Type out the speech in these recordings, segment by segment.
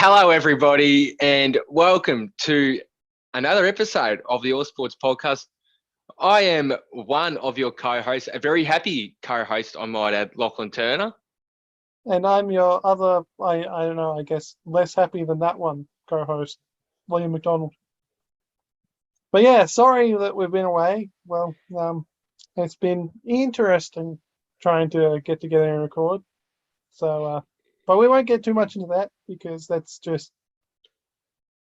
Hello, everybody, and welcome to another episode of the All Sports Podcast. I am one of your co-hosts, a very happy co-host, I might add, Lachlan Turner. And I'm your other, I don't know, I guess, less happy than that one co-host, William McDonald. But yeah, sorry that we've been away. Well, it's been interesting trying to get together and record. So, but we won't get too much into that because that's just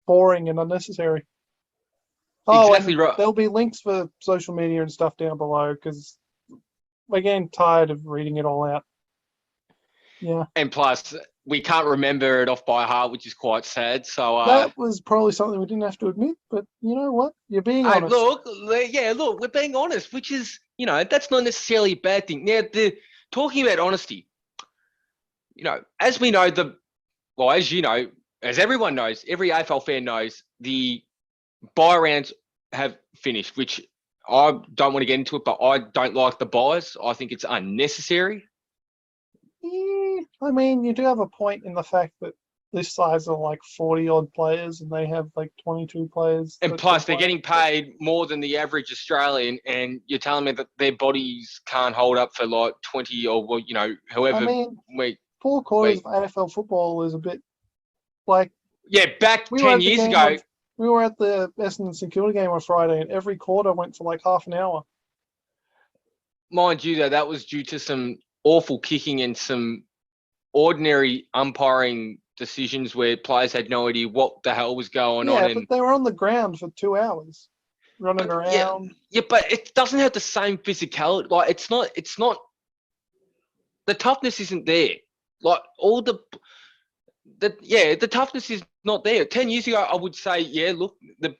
boring and unnecessary. Oh, Exactly and right. there'll be links for social media and stuff down below because we're getting tired of reading it all out. Yeah. And plus, we can't remember it off by heart, which is quite sad. So, That was probably something we didn't have to admit, but you know what? You're being hey, honest. look, we're being honest, which is, that's not necessarily a bad thing. Now, talking about honesty, as we know, as you know, as everyone knows, every AFL fan knows, the buy rounds have finished, which I don't want to get into it, but I don't like the buys. I think it's unnecessary. I mean, you do have a point in the fact that this size are like 40-odd players and they have like 22 players. And plus, they're getting paid more than the average Australian, and you're telling me that their bodies can't hold up for like 20 or, however. I mean, week. 4 quarters of AFL football is a bit like... Yeah, back 10 years ago. We were at the Essendon St Kilda game on Friday, and every quarter went for like half an hour. Mind you, though, that was due to some awful kicking and some ordinary umpiring decisions where players had no idea what the hell was going on. Yeah, but they were on the ground for 2 hours, running around. Yeah, but it doesn't have the same physicality. Like, it's not. The toughness isn't there. Like, the toughness is not there. 10 years ago, I would say, yeah, look, the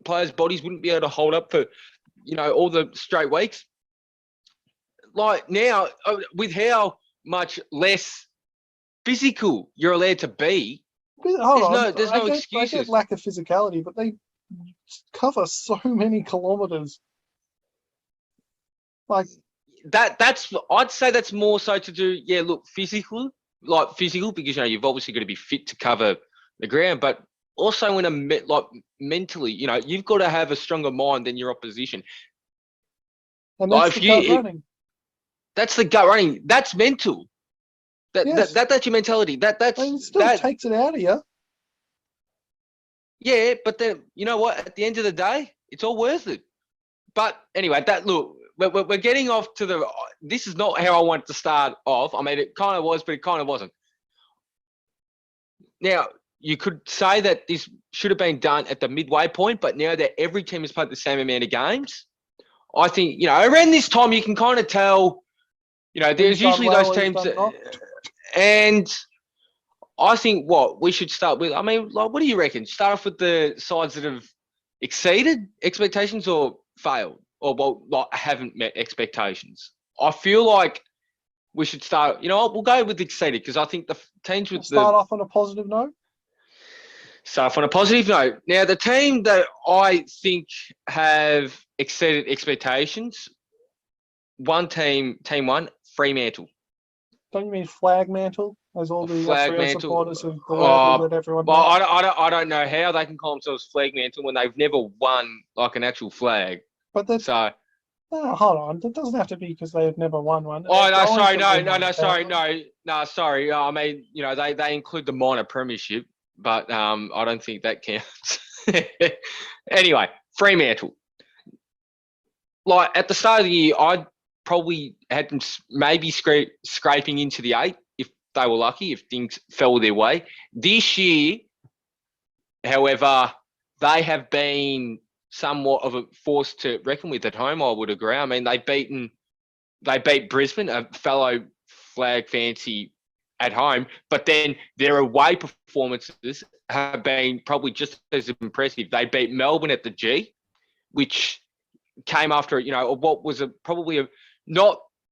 players' bodies wouldn't be able to hold up for, all the straight weeks. Like now, with how much less physical you're allowed to be, there's no excuses. I get lack of physicality, but they cover so many kilometers. Like I'd say that's more so to do, physical, because you've obviously got to be fit to cover the ground, but also mentally, you've got to have a stronger mind than your opposition. And that's the gut running. That's the gut running. That's mental. Yes. That's your mentality. It still takes it out of you. Yeah, but then you know what? At the end of the day, it's all worth it. But anyway, we're getting off to this is not how I wanted to start off. I mean, it kind of was, but it kind of wasn't. Now, you could say that this should have been done at the midway point, but now that every team has played the same amount of games, I think, around this time you can kind of tell, there's usually those teams and I think what we should start with, I mean, like, what do you reckon? Start off with the sides that have exceeded expectations or failed or haven't met expectations. I feel like we should start, we'll go with exceeded because I think the teams with start off on a positive note. Start off on a positive note. Now, the team that I think have exceeded expectations, team one, Fremantle. Don't you mean flag mantle? As all the Freo supporters have let everyone know. Well, I don't know how they can call themselves flag mantle when they've never won like an actual flag. But that's hold on. It doesn't have to be because they've never won one. Oh no, sorry. I mean, they include the minor premiership, but I don't think that counts. Anyway, Fremantle. Like at the start of the year, I probably had them maybe scraping into the 8 if they were lucky, if things fell their way. This year, however, they have been somewhat of a force to reckon with at home, I would agree. I mean, they beat Brisbane, a fellow flag fancy at home, but then their away performances have been probably just as impressive. They beat Melbourne at the G, which came after, what was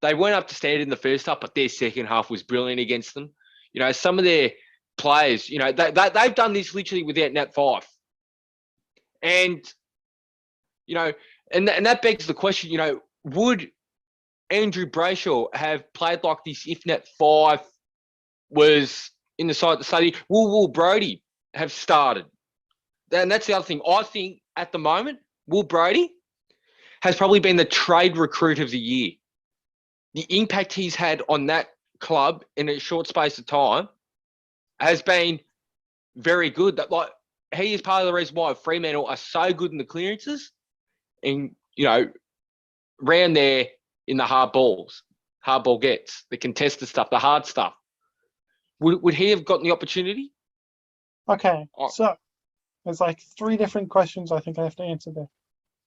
they weren't up to standard in the first half, but their second half was brilliant against them. Some of their players, they've done this literally without Nat Fyfe. And, and that begs the question, would Andrew Brayshaw have played like this if Nat Fyfe was in the side of the study? Will Brody have started. And that's the other thing. I think at the moment, Will Brodie has probably been the trade recruit of the year. The impact he's had on that club in a short space of time has been very good. That like he is part of the reason why Fremantle are so good in the clearances and, round there in the hard ball gets, the contested stuff, the hard stuff. Would he have gotten the opportunity? Okay, so there's like 3 different questions I think I have to answer there.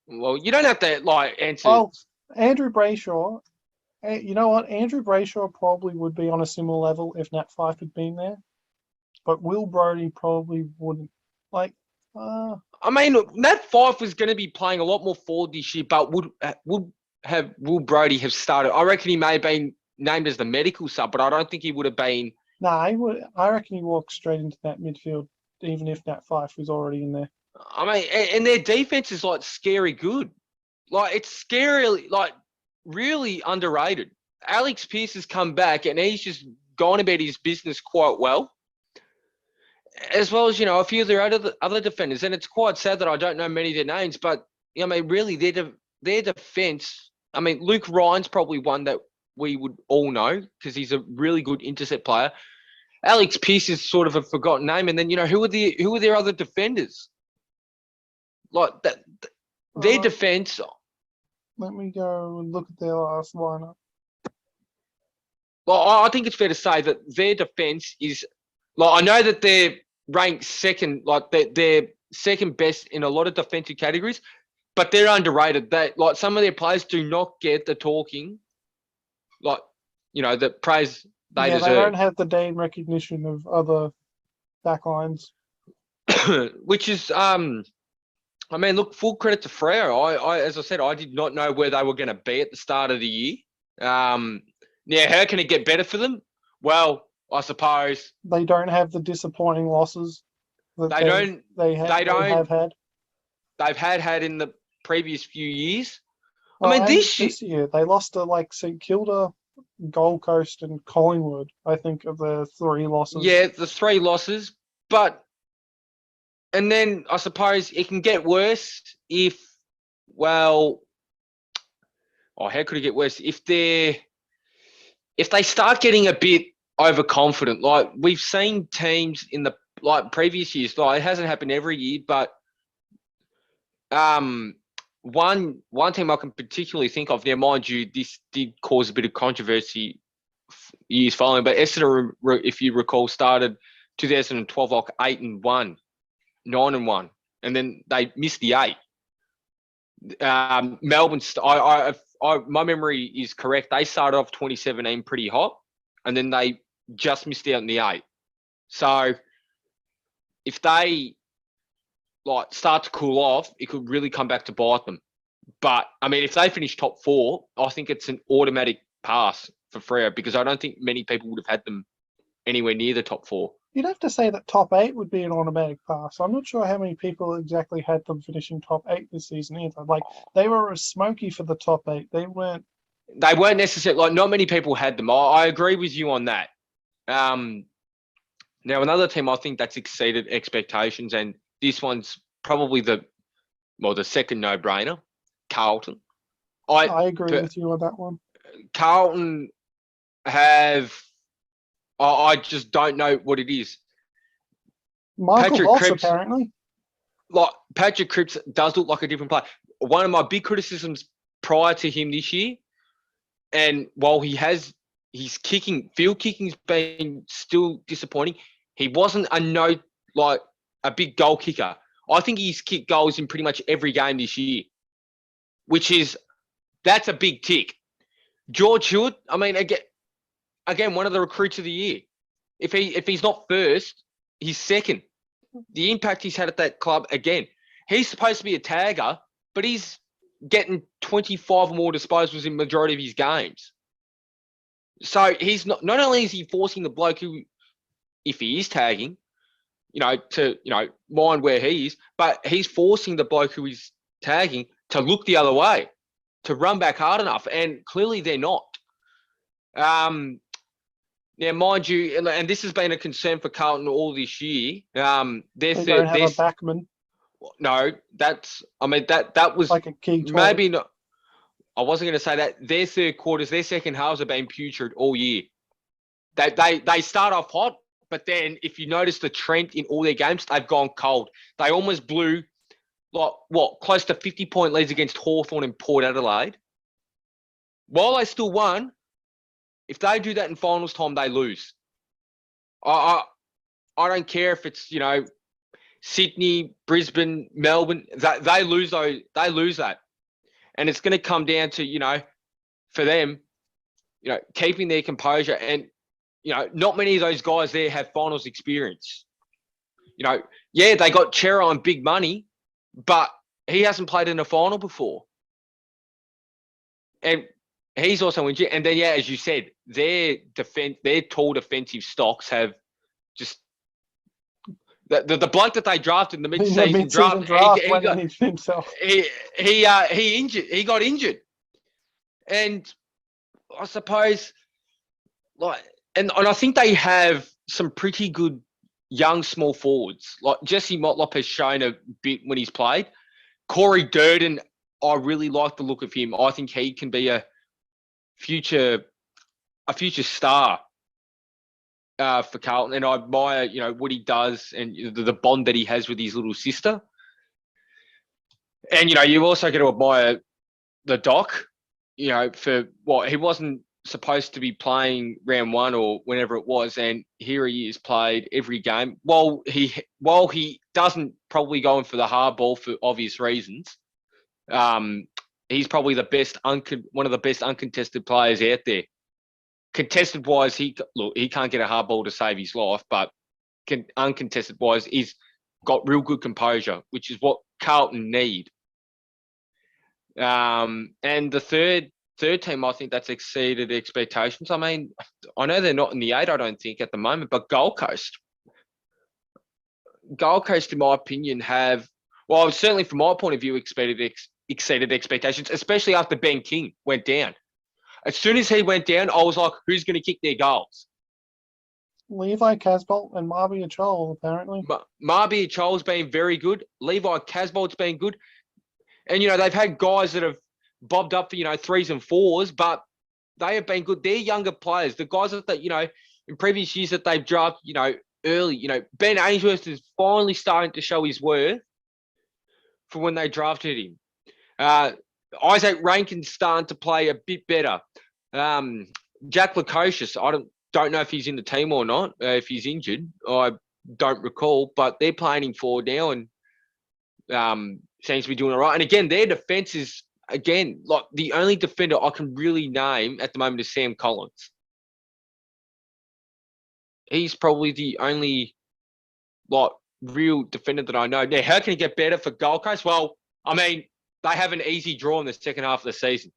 Well, you don't have to answer. Oh, Andrew Brayshaw. You know what? Andrew Brayshaw probably would be on a similar level if Nat Fyfe had been there, but Will Brodie probably wouldn't. Nat Fyfe was going to be playing a lot more forward this year, but would Will Brodie have started? I reckon he may have been named as the medical sub, but I don't think he would have been. Nah, I reckon he walked straight into that midfield, even if Nat Fyfe was already in there. And their defense is scary good. It's scary, really underrated. Alex Pearce has come back and he's just gone about his business quite well. As well as, a few of their other defenders. And it's quite sad that I don't know many of their names, but, really their defense, Luke Ryan's probably one that we would all know because he's a really good intercept player. Alex Pearce is sort of a forgotten name. And then, who are their other defenders? Their defense. Let me go and look at their last lineup. Well, I think it's fair to say that their defense is, I know that they're ranked second, they're second best in a lot of defensive categories, but they're underrated. Some of their players do not get the talking, the praise they deserve. They don't have the name recognition of other backlines. Which is, look, full credit to Freo. I, as I said, I did not know where they were going to be at the start of the year. How can it get better for them? Well, I suppose they don't have the disappointing losses that they have had. They've had in the previous few years. This year they lost to St Kilda, Gold Coast, and Collingwood. I think of the 3 losses. Yeah, the 3 losses, and then I suppose it can get worse if, how could it get worse? If they start getting a bit overconfident, we've seen teams in the previous years, it hasn't happened every year, but one team I can particularly think of, now mind you, this did cause a bit of controversy years following, but Exeter, if you recall, started 2012 8-1. 9-1, and then they missed the 8. Melbourne, my memory is correct. They started off 2017 pretty hot, and then they just missed out in the 8. So if they start to cool off, it could really come back to bite them. But if they finish top 4, I think it's an automatic pass for Freo because I don't think many people would have had them anywhere near the top 4. You'd have to say that top 8 would be an automatic pass. I'm not sure how many people exactly had them finishing top 8 this season either. They were a smoky for the top 8. They weren't necessarily, not many people had them. I agree with you on that. Now, another team I think that's exceeded expectations, and this one's probably the second no-brainer, Carlton. I agree with you on that one. Carlton have... I just don't know what it is. Michael Voss, apparently. Patrick Cripps does look like a different player. One of my big criticisms prior to him this year, and while his field kicking's been still disappointing, he wasn't a big goal kicker. I think he's kicked goals in pretty much every game this year, that's a big tick. George Hewitt, again, one of the recruits of the year. If he's not first, he's second. The impact he's had at that club, again, he's supposed to be a tagger, but he's getting 25 or more disposals in majority of his games. So he's not only is he forcing the bloke who, if he is tagging, to mind where he is, but he's forcing the bloke who is tagging to look the other way, to run back hard enough, and clearly they're not. Now, mind you, and this has been a concern for Carlton all this year. Their They third, don't have a backman, no, that was like a key 12. maybe not. I wasn't going to say that. Their third quarters, their second halves have been putrid all year. They start off hot, but then if you notice the trend in all their games, they've gone cold. They almost blew close to 50-point leads against Hawthorn and Port Adelaide. While they still won, if they do that in finals time, they lose. I don't care if it's Sydney, Brisbane, Melbourne. They lose that, and it's going to come down to for them, keeping their composure, and not many of those guys there have finals experience. Yeah, they got Chera on big money, but he hasn't played in a final before, and he's also injured. And then, yeah, as you said, their tall defensive stocks have just the bloke that they drafted in the mid-season draft he got himself. He got injured, and I suppose and I think they have some pretty good young small forwards. Like Jesse Motlop has shown a bit when he's played. Corey Durden, I really like the look of him. I think he can be a future star for Carlton, and I admire what he does and the bond that he has with his little sister. And you also got to admire the Doc, for what he wasn't supposed to be playing round one or whenever it was, and here he is, played every game. While he doesn't probably go in for the hard ball for obvious reasons, he's probably one of the best uncontested players out there. Contested wise, he can't get a hard ball to save his life, but uncontested wise, he's got real good composure, which is what Carlton need. And the third team, I think that's exceeded expectations. I mean, I know they're not in the 8, I don't think, at the moment, but Gold Coast, in my opinion, certainly from my point of view, exceeded expectations, especially after Ben King went down. As soon as he went down, I was like, who's going to kick their goals? Levi Casbolt and Marby Achol, apparently. Marby Achol's been very good. Levi Casbolt's been good. And, they've had guys that have bobbed up for, 3s and 4s, but they have been good. They're younger players. The guys that, in previous years that they've drafted, early, Ben Ainsworth is finally starting to show his worth for when they drafted him. Isaac Rankin's starting to play a bit better. Jack Lukosius, I don't know if he's in the team or not, if he's injured. I don't recall, but they're playing him forward now and seems to be doing all right. And again, their defense is, like the only defender I can really name at the moment is Sam Collins. He's probably the only real defender that I know. Now, how can he get better for Gold Coast? Well, I mean, they have an easy draw in the second half of the season.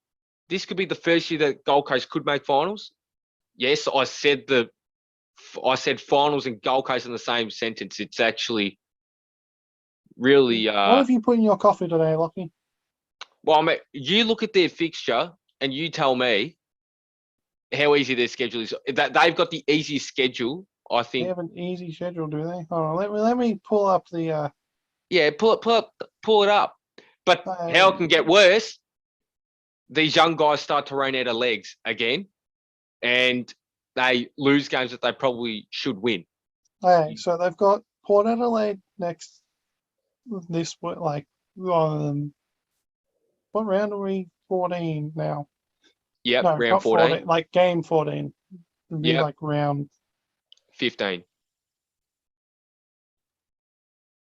This could be the first year that Gold Coast could make finals. Yes, I said finals and Gold Coast in the same sentence. It's actually really. What have you put in your coffee today, Lachie? Well, I mean, you look at their fixture and you tell me how easy their schedule is. That they've got the easiest schedule, I think. They have an easy schedule, do they? Hold on, let me pull up the. Yeah, pull it up. But how it can get worse? These young guys start to run out of legs again, and they lose games that they probably should win. Okay, so they've got Port Adelaide next this what round are we? 14 now. Yep, no, round 14. Like game 14. It'd be like round 15.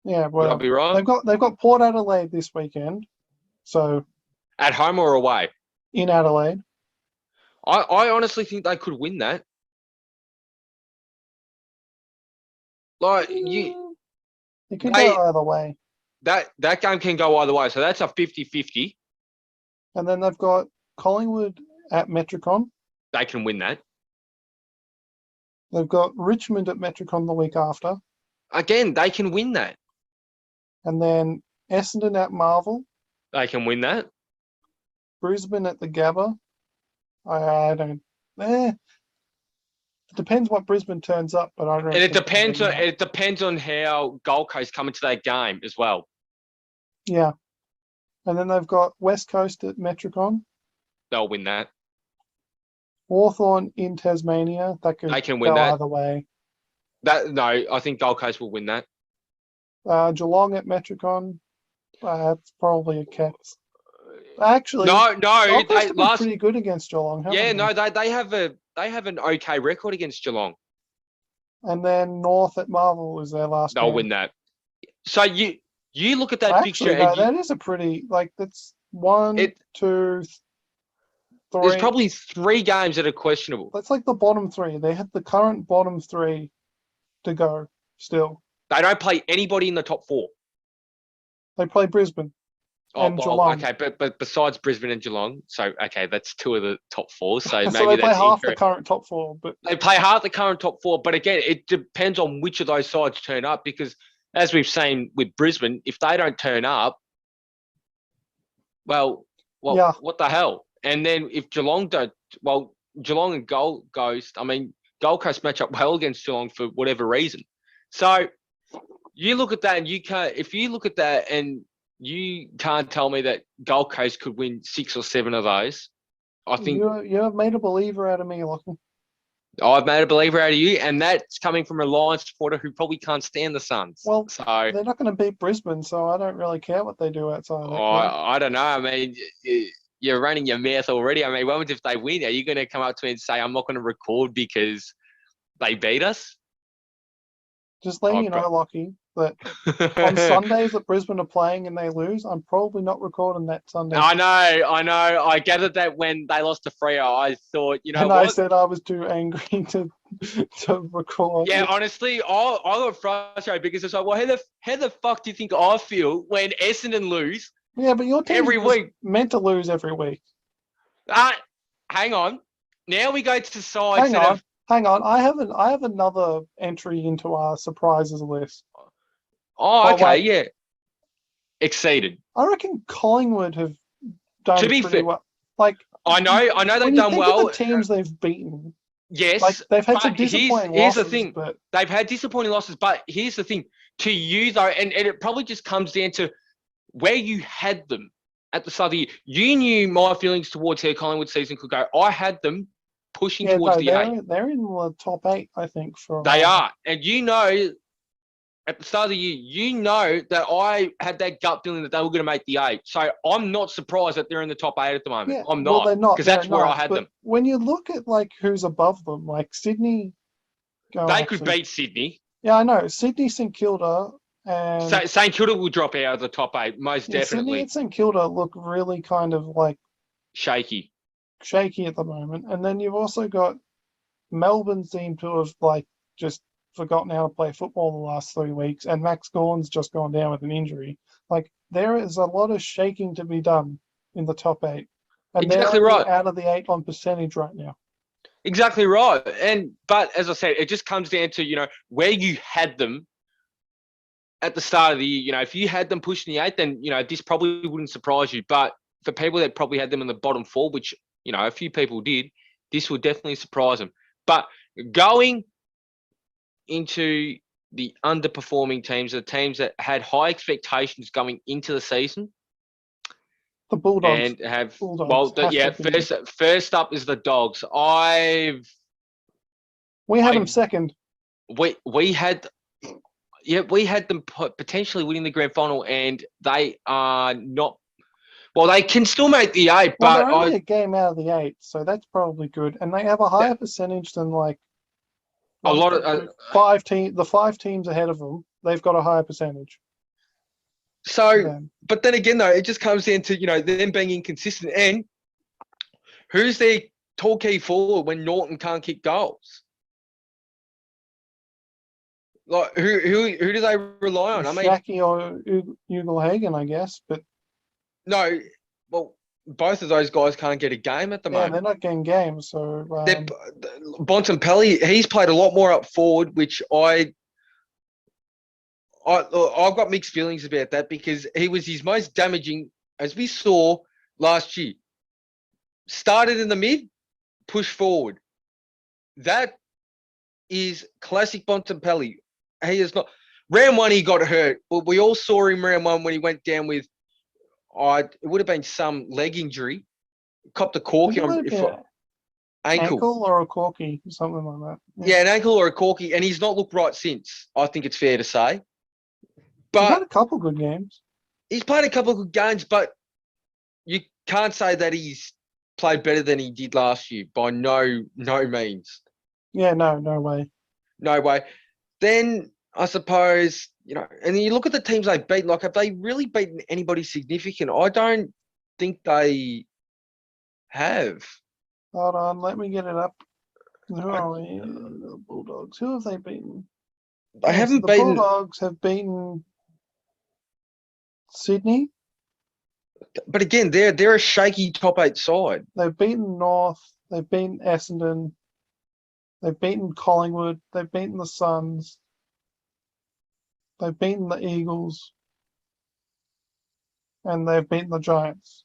Yeah, well, I'll be right. They've got Port Adelaide this weekend, so at home or away? In Adelaide. I honestly think they could win that. It could go either way. That game can go either way, so that's a 50-50. And then they've got Collingwood at Metricon. They can win that. They've got Richmond at Metricon the week after. Again, they can win that. And then Essendon at Marvel. They can win that. Brisbane at the Gabba. I don't. depends what Brisbane turns up, but I don't. And it think they'll depends win on that. it depends on how Gold Coast come into that game as well. Yeah, and then they've got West Coast at Metricon, They'll win that. Hawthorn in Tasmania. That could They can win go that. either way. I think Gold Coast will win that. Geelong at Metricon. It's probably a Cats. Actually, No, Gold Coast they have been pretty good against Geelong, haven't yeah, they? no, they have an okay record against Geelong. And then North at Marvel is their last They'll game. win that. So you look at that fixture Actually, no, and that is a pretty that's one, It- 2, there's 3. probably 3 games that are questionable. That's like the bottom 3. They have the current bottom 3 to go still. They don't play anybody in the top 4. They play Brisbane and Geelong. okay, but besides Brisbane and Geelong, so okay, that's 2 of the top 4. So maybe So they play that's half the incorrect. current top 4, but They play half the current top 4, but again, it depends on which of those sides turn up because, as we've seen with Brisbane, if they don't turn up, well, Yeah. what the hell? And then if Geelong don't, well, Geelong and Gold Coast, I mean, Gold Coast match up well against Geelong for whatever reason. So you look at that and if you look at that and you can't tell me that Gold Coast could win 6 or 7 of those, I think you have made a believer out of me, Lachie. I've made a believer out of you, and that's coming from a Lions supporter who probably can't stand the Suns. Well, so they're not going to beat Brisbane, so I don't really care what they do outside of that game. I don't know. I mean, you're running your mouth already. I mean, what if they win? Are you going to come up to me and say, I'm not going to record because they beat us? Just letting you know, Lachie, that on Sundays that Brisbane are playing and they lose, I'm probably not recording that Sunday. I know. I gathered that when they lost to Freo, I thought, and I said I was too angry to record. Yeah, honestly, I got frustrated because it's like, well, how the fuck do you think I feel when Essendon lose? Yeah, but your team every week meant to lose every week. Hang on. Now we go to sides Hang on. I have another entry into our surprises list. Oh, okay, yeah. Exceeded. I reckon Collingwood have done to be pretty fair, well. Like I know they've done well. Of the teams they've beaten. Yes, like they've had some disappointing losses. Here's the thing: but they've had disappointing losses. But here's the thing: to you though, and it probably just comes down to where you had them at the start of the year. You knew my feelings towards how Collingwood season could go. I had them pushing towards the 8. They're in the top 8, I think. They are, and you know, at the start of the year, you know that I had that gut feeling that they were going to make the 8. So I'm not surprised that they're in the top 8 at the moment. Yeah, I'm well, not, they're not because that's where I had them. When you look at who's above them, Sydney, they could beat Sydney. Yeah, I know. Sydney, St Kilda, and St Kilda will drop out of the top 8 most definitely. Sydney and St Kilda look really kind of shaky at the moment, and then you've also got Melbourne seem to have just forgotten how to play football the last 3 weeks, and Max Gawn's just gone down with an injury. There is a lot of shaking to be done in the top 8, and exactly they're right out of the 8 on percentage right now. Exactly right, but as I said, it just comes down to where you had them at the start of the year. If you had them pushing the 8, then this probably wouldn't surprise you. But for people that probably had them in the bottom 4, which a few people did, this would definitely surprise them. But going into the underperforming teams, the teams that had high expectations going into the season, the Bulldogs, and have Bulldogs first up is the Dogs. We had them second. We had them potentially winning the grand final, and they are not. Well, they can still make the 8, but they're only a game out of the 8, so that's probably good. And they have a higher percentage than a lot of 5 teams. The 5 teams ahead of them, they've got a higher percentage. So, but then again, though, it just comes down to them being inconsistent. And who's their tall key forward when Norton can't kick goals? Who do they rely on? Lachie or Ugle-Hagan, I guess, but no. Well, both of those guys can't get a game at the moment. Yeah, they're not getting games. So Bontempelli, he's played a lot more up forward, which I've got mixed feelings about that, because he was his most damaging, as we saw last year. Started in the mid, pushed forward. That is classic Bontempelli. He is not. Round 1, he got hurt. Well, we all saw him round 1 when he went down with, it would have been some leg injury. Copped a corky on ankle or a corky, something like that. Yeah, an ankle or a corky, and he's not looked right since. I think it's fair to say. But he's had a couple good games. He's played a couple of good games, but you can't say that he's played better than he did last year by no means. Yeah, no way. No way. Then I suppose, and you look at the teams they've beaten, like, have they really beaten anybody significant? I don't think they have. Hold on, let me get it up. Who are we? The Bulldogs. Who have they beaten? They haven't the beaten. Bulldogs have beaten Sydney. But again, they're a shaky top 8 side. They've beaten North. They've beaten Essendon. They've beaten Collingwood. They've beaten the Suns. They've beaten the Eagles. And they've beaten the Giants.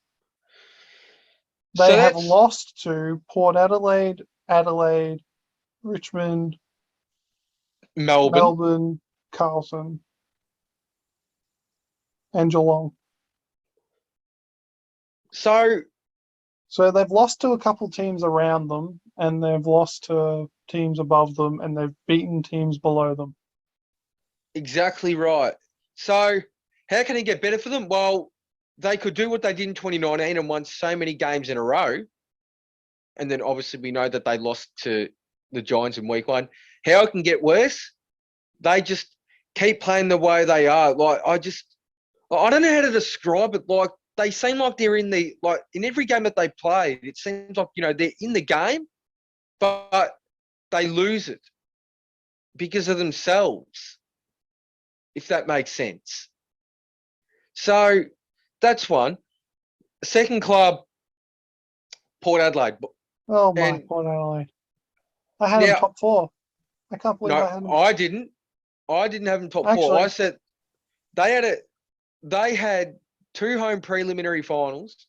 They have lost to Port Adelaide, Richmond, Melbourne, Carlton, and Geelong. So they've lost to a couple teams around them, and they've lost to teams above them, and they've beaten teams below them. Exactly right. So how can it get better for them? Well, they could do what they did in 2019 and won so many games in a row. And then obviously we know that they lost to the Giants in week 1. How it can get worse? They just keep playing the way they are. Like, I don't know how to describe it. Like, they seem like they're in every game that they played, it seems like, they're in the game, but they lose it because of themselves, if that makes sense. So that's one. Second club, Port Adelaide. Oh, Port Adelaide. I had them top 4. I can't believe I had them. I didn't. I didn't have them top 4. I said they had 2 home preliminary finals.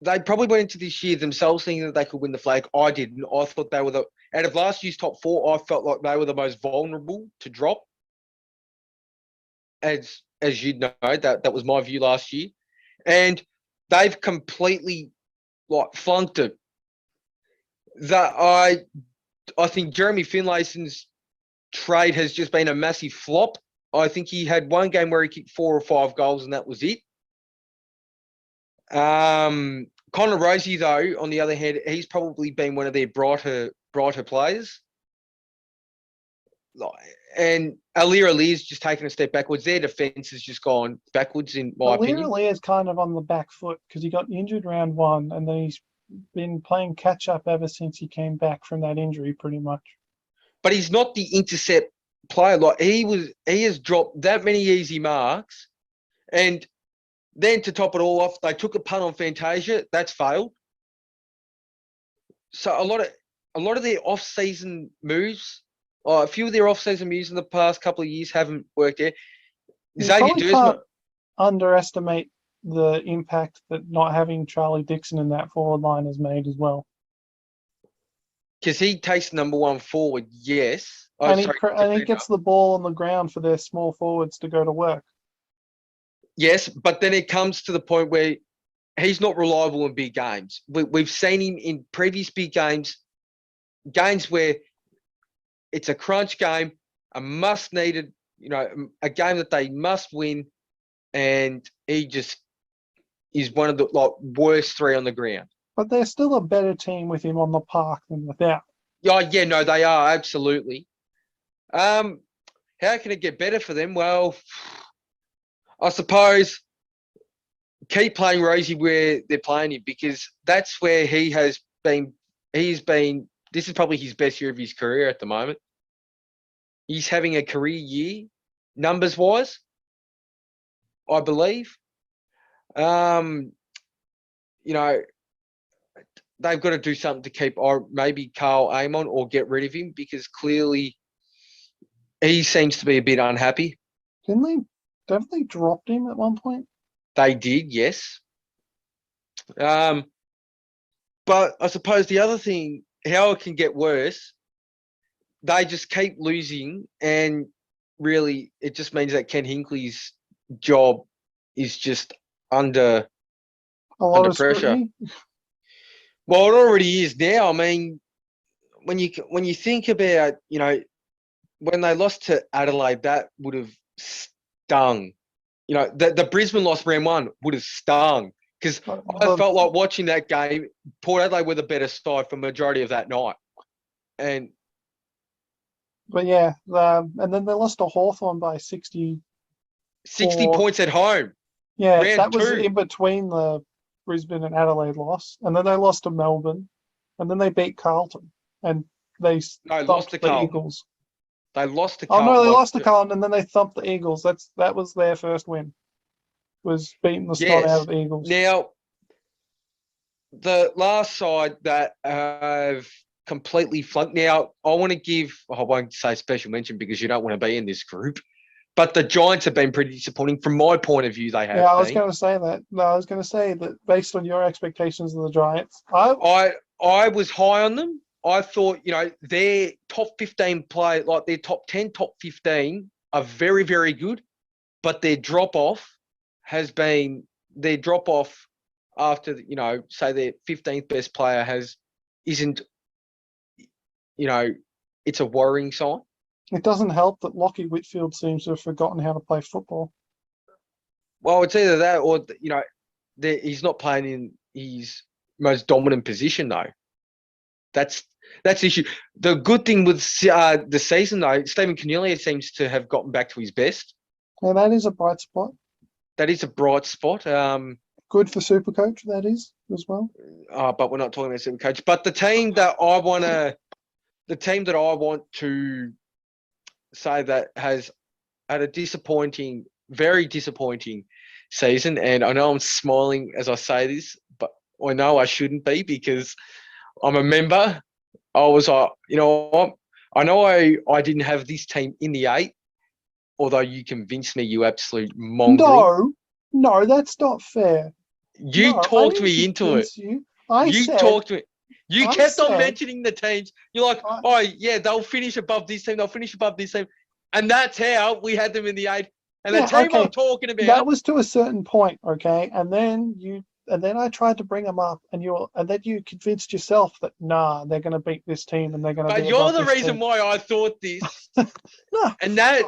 They probably went into this year themselves thinking that they could win the flag. I didn't. I thought they were out of last year's top 4, I felt like they were the most vulnerable to drop. As you'd know, that was my view last year. And they've completely flunked it. That I think Jeremy Finlayson's trade has just been a massive flop. I think he had one game where he kicked 4 or 5 goals, and that was it. Connor Rosie, though, on the other hand, he's probably been one of their brighter players. And Alirali's just taken a step backwards. Their defence has just gone backwards, in my opinion. Alirali is kind of on the back foot because he got injured round 1, and then he's been playing catch-up ever since he came back from that injury, pretty much. But he's not the intercept player. He has dropped that many easy marks, and then to top it all off, they took a punt on Fantasia. That's failed. So a lot of their off-season moves, a few of their off-season moves in the past couple of years haven't worked out. Xavier can't underestimate the impact that not having Charlie Dixon in that forward line has made as well. Because he takes number 1 forward, yes. And he gets the ball on the ground for their small forwards to go to work. Yes, but then it comes to the point where he's not reliable in big games. We've seen him in previous big games where it's a crunch game, a must-needed, a game that they must win, and he just is one of the worst 3 on the ground. But they're still a better team with him on the park than without. Yeah, no, they are, absolutely. How can it get better for them? Well, I suppose keep playing Rosie where they're playing him, because that's where he has been. This is probably his best year of his career at the moment. He's having a career year, numbers-wise, I believe. They've got to do something to keep maybe Carl Amon or get rid of him, because clearly he seems to be a bit unhappy. Haven't they dropped him at one point? They did, yes. But I suppose the other thing how it can get worse. They just keep losing, and really, it just means that Ken Hinkley's job is just under A lot of pressure. scrutiny. Well, it already is now. I mean, when you think about, when they lost to Adelaide, that would have stung. The Brisbane loss round one would have stung, because I felt like watching that game, Port Adelaide were the better side for majority of that night. But yeah, and then they lost to Hawthorn by 60 points at home. Yeah, round that was two. in between the Brisbane and Adelaide loss, and then they lost to Melbourne, and then they beat Carlton, and they lost to the Carlton. Eagles. They lost to Oh Carlton. no, they lost to Carlton, and then they thumped the Eagles. That was their first win. Was beating the snot out of the Eagles. Now, the last side that have completely flunked. Now, I want to give, I won't say special mention because you don't want to be in this group, but the Giants have been pretty disappointing from my point of view. They have. Yeah, I was going to say that. No, I was going to say that based on your expectations of the Giants, I was high on them. I thought, their top 15 play, like their top 10, top 15 are very, very good, but their drop-off has been, after, say their 15th best player isn't, it's a worrying sign. It doesn't help that Lachie Whitfield seems to have forgotten how to play football. Well, it's either that or, he's not playing in his most dominant position, though. That's the issue. The good thing with the season, though, Stephen Cornelia seems to have gotten back to his best. Yeah, that is a bright spot. That is a bright spot. Good for Supercoach, that is, as well. But we're not talking about Supercoach. But the team that I want to say that has had a very disappointing season, and I know I'm smiling as I say this, but I know I shouldn't be because I'm a member. I was like, you know what? I know I didn't have this team in the 8, although you convinced me, you absolute mongrel. No, that's not fair. You talked me into it. Talked to me. You kept on mentioning the teams. You're like, oh, yeah, they'll finish above this team. They'll finish above this team. And that's how we had them in the 8. And the team I'm talking about. That was to a certain point, okay? And then I tried to bring them up, and then you convinced yourself that, they're going to beat this team and they're going to be above this team. But you're the reason why I thought this. No. And that...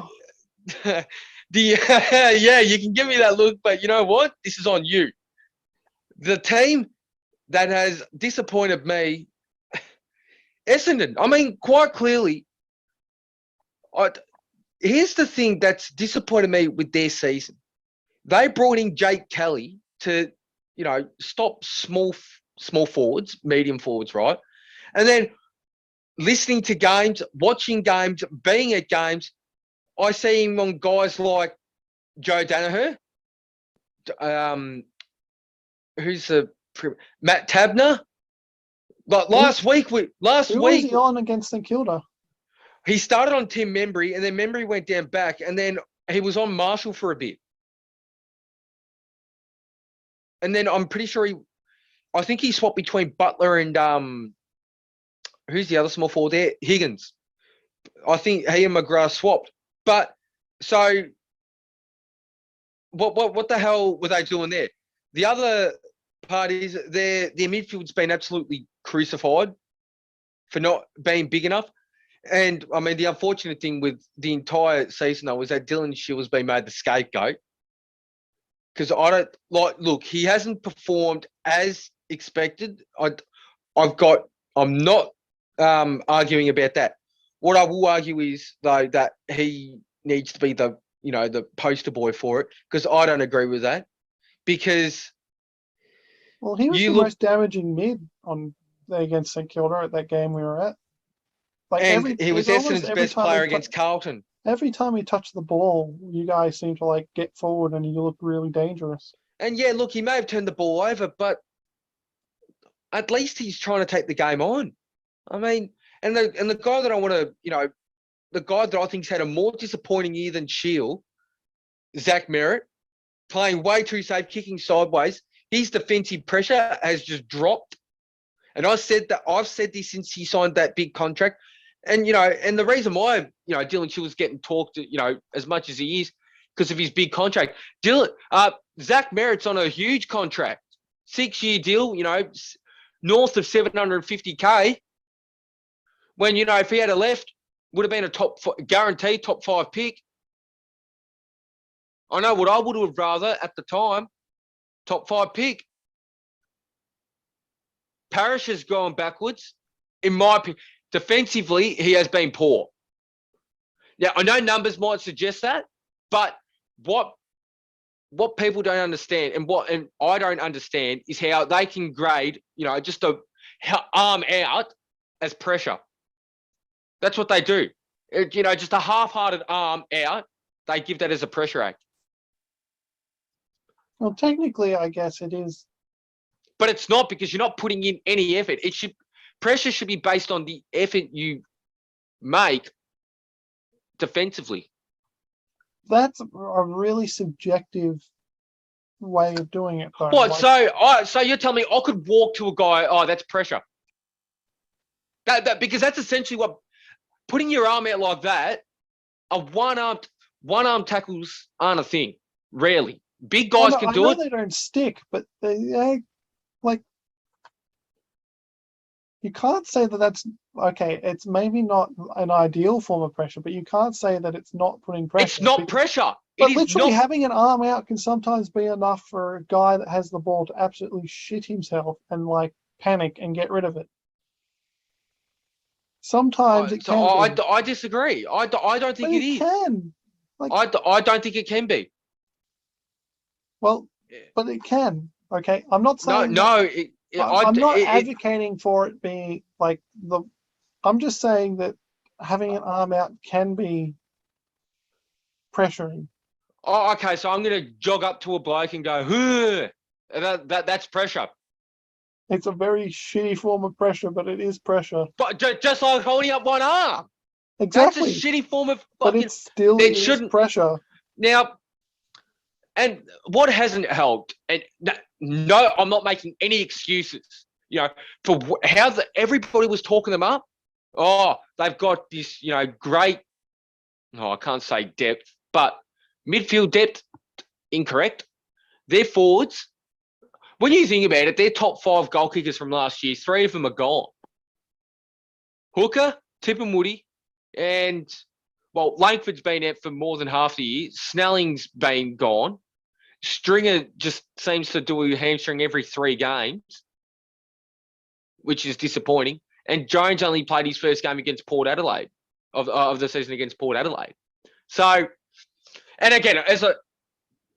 yeah, you can give me that look, but you know what? This is on you. The team that has disappointed me, Essendon. I mean, quite clearly, here's the thing that's disappointed me with their season. They brought in Jake Kelly to, stop small forwards, medium forwards, right? And then listening to games, watching games, being at games, I see him on guys like Joe Danaher, who's Matt Tabner. Like last week. Who was he on against St Kilda? He started on Tim Membry, and then Membry went down back, and then he was on Marshall for a bit. And then I'm pretty sure I think he swapped between Butler and who's the other small forward there? Higgins. I think he and McGrath swapped. But so what the hell were they doing there? The other part is their midfield's been absolutely crucified for not being big enough. And I mean, the unfortunate thing with the entire season though was that Dylan Shields been made the scapegoat. Because look, he hasn't performed as expected. I'm not arguing about that. What I will argue is though that he needs to be the poster boy for it, because I don't agree with that. Because he was the most damaging mid against St Kilda at that game we were at. He was Essendon's best player against Carlton. Every time he touched the ball, you guys seemed to get forward and you looked really dangerous. And yeah, look, he may have turned the ball over, but at least he's trying to take the game on. I mean, and the guy that I want to, the guy that I think's had a more disappointing year than Shield, Zach Merritt, playing way too safe, kicking sideways. His defensive pressure has just dropped. And I've said this since he signed that big contract. And, and the reason why, Dylan Chiller's getting talked, as much as he is, because of his big contract. Zach Merritt's on a huge contract, 6-year deal, north of 750K. When, if he had left, would have been a guaranteed top 5 pick. I know what I would have rather at the time, top 5 pick. Parrish has gone backwards. In my opinion, defensively, he has been poor. Now, I know numbers might suggest that, but what people don't understand and I don't understand is how they can grade, just a arm out as pressure. That's what they do. Just a half-hearted arm out, they give that as a pressure act. Well, technically, I guess it is. But it's not, because you're not putting in any effort. Pressure should be based on the effort you make defensively. That's a really subjective way of doing it, though. What? So you're telling me I could walk to a guy? Oh, that's pressure. Because that's essentially what putting your arm out like that. A one arm tackles aren't a thing. Rarely, big guys can do it. They don't stick, but they like. You can't say that that's okay. It's maybe not an ideal form of pressure, but you can't say that it's not putting pressure. It's not pressure. But literally having an arm out can sometimes be enough for a guy that has the ball to absolutely shit himself and panic and get rid of it. Sometimes it can. I disagree. I don't think it is. Can. I don't think it can be. Well, but it can. Okay, I'm not saying I'm not advocating for it being I'm just saying that having an arm out can be pressuring. Oh, okay. So I'm going to jog up to a bloke and go, that's pressure. It's a very shitty form of pressure, but it is pressure. But just like holding up one arm. Exactly. That's a shitty form of but it still is pressure. Now, and what hasn't helped, and no, I'm not making any excuses, for how everybody was talking them up. Oh, they've got this, great, I can't say depth, but midfield depth, incorrect. Their forwards, when you think about it, their top 5 goal kickers from last year, 3 of them are gone. Hooker, Tip and Woody, and, Langford's been out for more than half the year. Snelling's been gone. Stringer just seems to do a hamstring every 3 games, which is disappointing. And Jones only played his first game against Port Adelaide, of the season against Port Adelaide. So, and again, I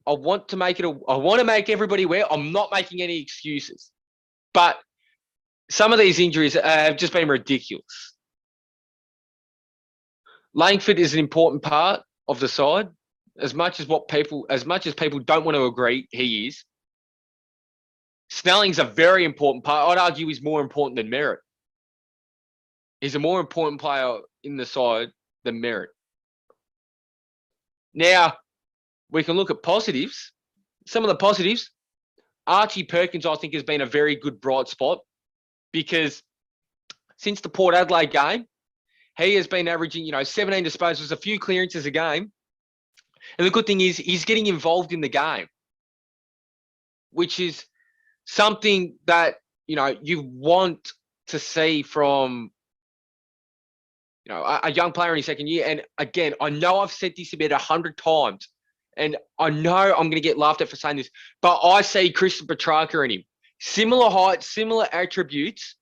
want to make everybody aware. I'm not making any excuses, but some of these injuries have just been ridiculous. Langford is an important part of the side, as much as people don't want to agree, he is. Snelling's a very important part. I'd argue he's more important than Merritt. He's a more important player in the side than Merritt. Now, we can look at positives. Some of the positives, Archie Perkins, I think, has been a very good bright spot, because since the Port Adelaide game, he has been averaging, 17 disposals, a few clearances a game. And the good thing is he's getting involved in the game, which is something that, you want to see from, a young player in his second year. And again, I know I've said this about 100 times, and I know I'm going to get laughed at for saying this, but I see Christian Petrarca in him. Similar height, similar attributes.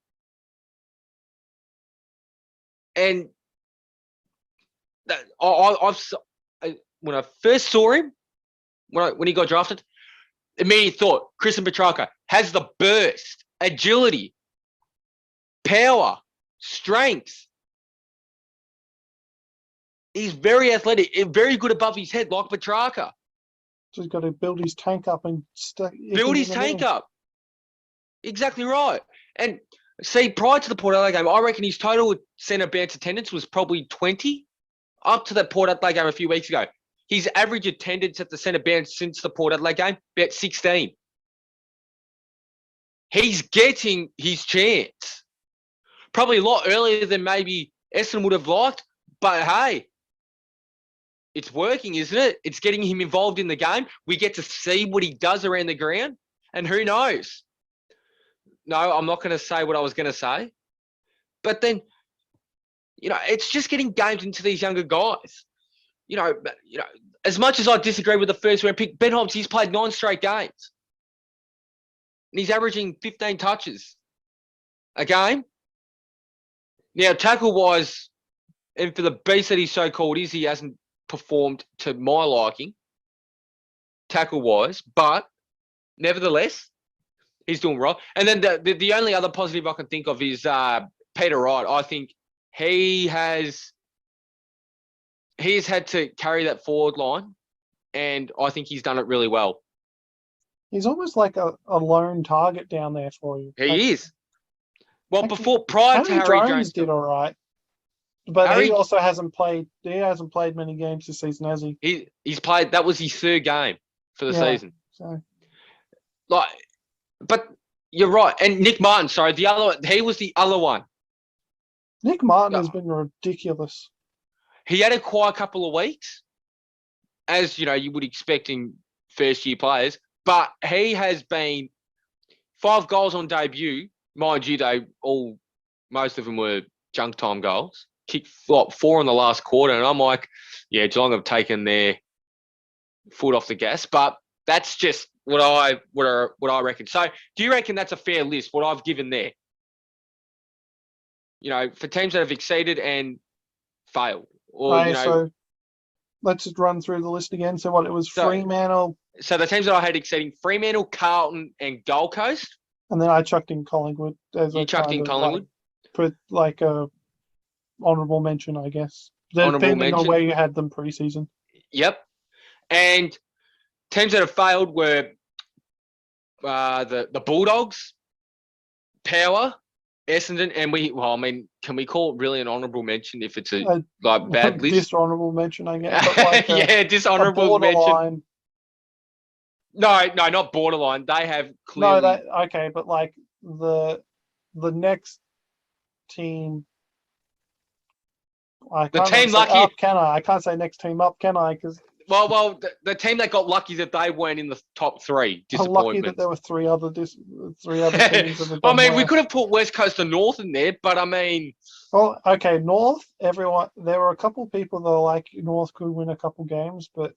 And when I first saw him, when he got drafted, immediately thought Christian Petrarca has the burst, agility, power, strength. He's very athletic, very good above his head, like Petrarca. So he's got to build his tank up and build his tank up. Exactly right. And see, prior to the Port Adelaide game, I reckon his total centre bounce attendance was probably 20. Up to that Port Adelaide game a few weeks ago, his average attendance at the centre bounce since the Port Adelaide game, about 16. he's getting his chance. Probably a lot earlier than maybe Essendon would have liked, but hey, it's working, isn't it? It's getting him involved in the game. We get to see what he does around the ground, and who knows? No, I'm not going to say what I was going to say. But then, it's just getting games into these younger guys. As much as I disagree with the first round pick, Ben Hobbs, he's played 9 straight games. And he's averaging 15 touches a game. Now, tackle-wise, and for the beast that he so-called is, he hasn't performed to my liking, tackle-wise. But, nevertheless, he's doing right. And then the only other positive I can think of is Peter Wright. I think he's had to carry that forward line, and I think he's done it really well. He's almost like a lone target down there for you. He is. Well, prior to Harry Jones did all right, but he also hasn't played. He hasn't played many games this season, has he? He's played. That was his 3rd game for the season. So, but you're right. And Nick Martin, sorry, he was the other one. Nick Martin has been ridiculous. He had a quiet couple of weeks, as you would expect in first-year players. But he has been 5 goals on debut. Mind you, most of them were junk time goals. Kicked 4 in the last quarter, and I'm like, yeah, Geelong have taken their foot off the gas. But that's just what I reckon. So, do you reckon that's a fair list? What I've given there, for teams that have exceeded and failed, or so let's just run through the list again. So, it was Fremantle. So the teams that I had exceeding: Fremantle, Carlton, and Gold Coast. And then I chucked in Collingwood. You chucked in Collingwood? Put like a honourable mention, I guess. Depending on where you had them pre-season. Yep. And teams that have failed were the Bulldogs, Power, Essendon, and can we call it really an honourable mention if it's a bad list? Dishonourable mention, I guess. Yeah, dishonourable mention. No, not borderline. They have clearly. No, okay, but like the next team. I can't say next team up, can I? Because the team that got lucky that they weren't in the top 3. Lucky that there were 3 other teams. I mean, we could have put West Coast and North in there, but I mean. Well, okay, North. Everyone. There were a couple of people that were like North could win a couple games, but.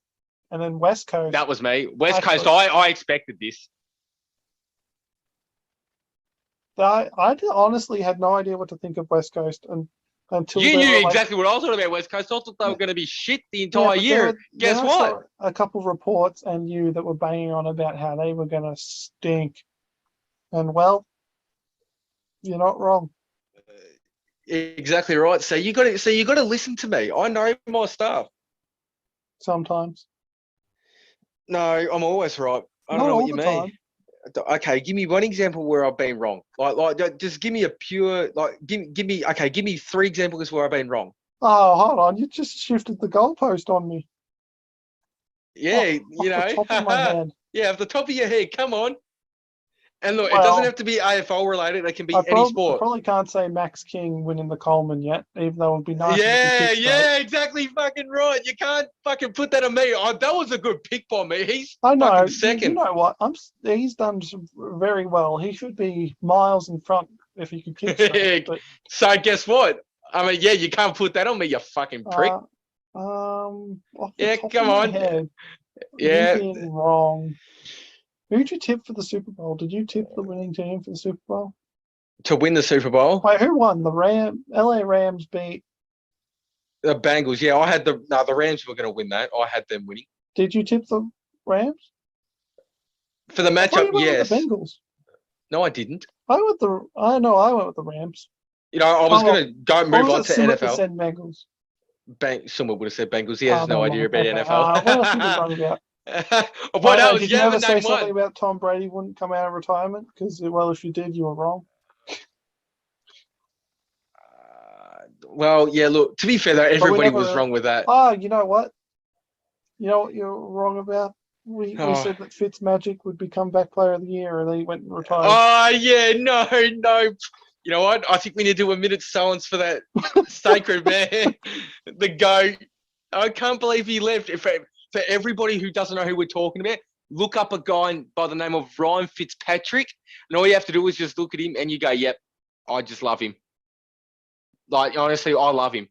And then West Coast. That was me. West Coast, I expected this. I honestly had no idea what to think of West Coast until you knew exactly what I thought about West Coast. I thought they were going to be shit the entire year. Guess what? A couple of reports and you that were banging on about how they were going to stink. And well, you're not wrong. Exactly right. So you got to listen to me. I know my stuff. Sometimes. No, I'm always right. I don't know what you mean. Time. Okay, give me one example where I've been wrong. Like, just give me a pure give me 3 examples where I've been wrong. Oh, hold on, you just shifted the goalpost on me. Yeah, off the top of my head. Yeah, off the top of your head. Come on. And look, it doesn't have to be AFL related. It can be any sport. I probably can't say Max King winning the Coleman yet, even though it would be nice. Yeah, exactly fucking right. You can't fucking put that on me. That was a good pick by me. He's second. You know what? He's done very well. He should be miles in front if he could kick straight. So guess what? I mean, yeah, you can't put that on me, you fucking prick. Come on. Head, wrong. Who'd you tip for the Super Bowl? Did you tip the winning team for the Super Bowl? To win the Super Bowl? Wait, who won? The LA Rams beat the Bengals. Yeah, the Rams were going to win that. I had them winning. Did you tip the Rams? For the matchup, yes. The Bengals. No, I didn't. I went with the Rams. I was going to move on to NFL. Said Bengals. Someone would have said Bengals. He has no idea about NFL. What else did you talk about? What else? Did you ever say something about Tom Brady wouldn't come out of retirement? Because, if you did, you were wrong. Well, yeah, look, to be fair, though, everybody was wrong with that. Oh, you know what? You know what you're wrong about? we Oh. said that Fitzmagic would become back player of the year, and then he went and retired. Oh, yeah, no. You know what? I think we need to do a minute silence for that sacred man, the GOAT. I can't believe he left. For everybody who doesn't know who we're talking about, look up a guy by the name of Ryan Fitzpatrick, and all you have to do is just look at him and you go, yep, I just love him. Like, honestly, I love him.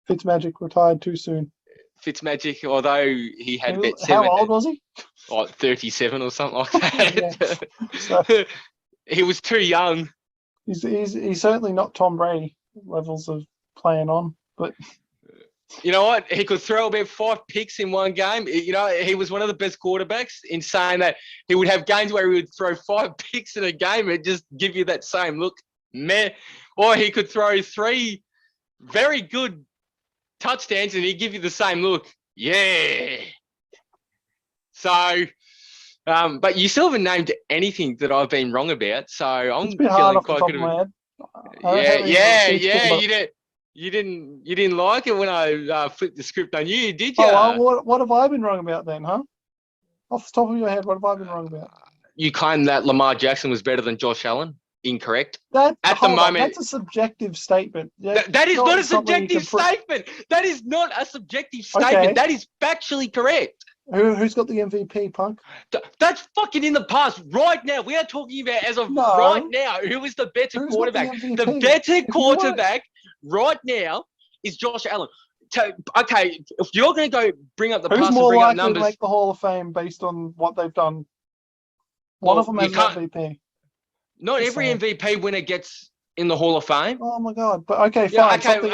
Fitzmagic retired too soon. Fitzmagic, although he had about How old was he? Like 37 or something like that. So, he was too young. He's certainly not Tom Brady levels of playing on, but you know what? He could throw about 5 picks in one game. You know, he was one of the best quarterbacks in saying that he would have games where he would throw 5 picks in a game and just give you that same look, meh. Or he could throw 3 very good touchdowns and he'd give you the same look, yeah. So, but you still haven't named anything that I've been wrong about. So I'm feeling quite good. Yeah. You didn't like it when I flipped the script on you, did you? Oh, well, what have I been wrong about then, huh? Off the top of your head, what have I been wrong about? You claim that Lamar Jackson was better than Josh Allen. Incorrect. At the moment, that's a subjective statement. That is not a subjective statement. That is not a subjective statement. Okay. That is factually correct. Who's got the MVP, Punk? That's fucking in the past. Right now, we are talking about as of right now. Who is the better quarterback? The better quarterback right now is Josh Allen. Okay, if you're going to go bring up the past and bring up numbers, who's more likely to make the Hall of Fame based on what they've done? One of them has an MVP. Not every MVP winner gets in the Hall of Fame. Oh my God! But okay, fine. You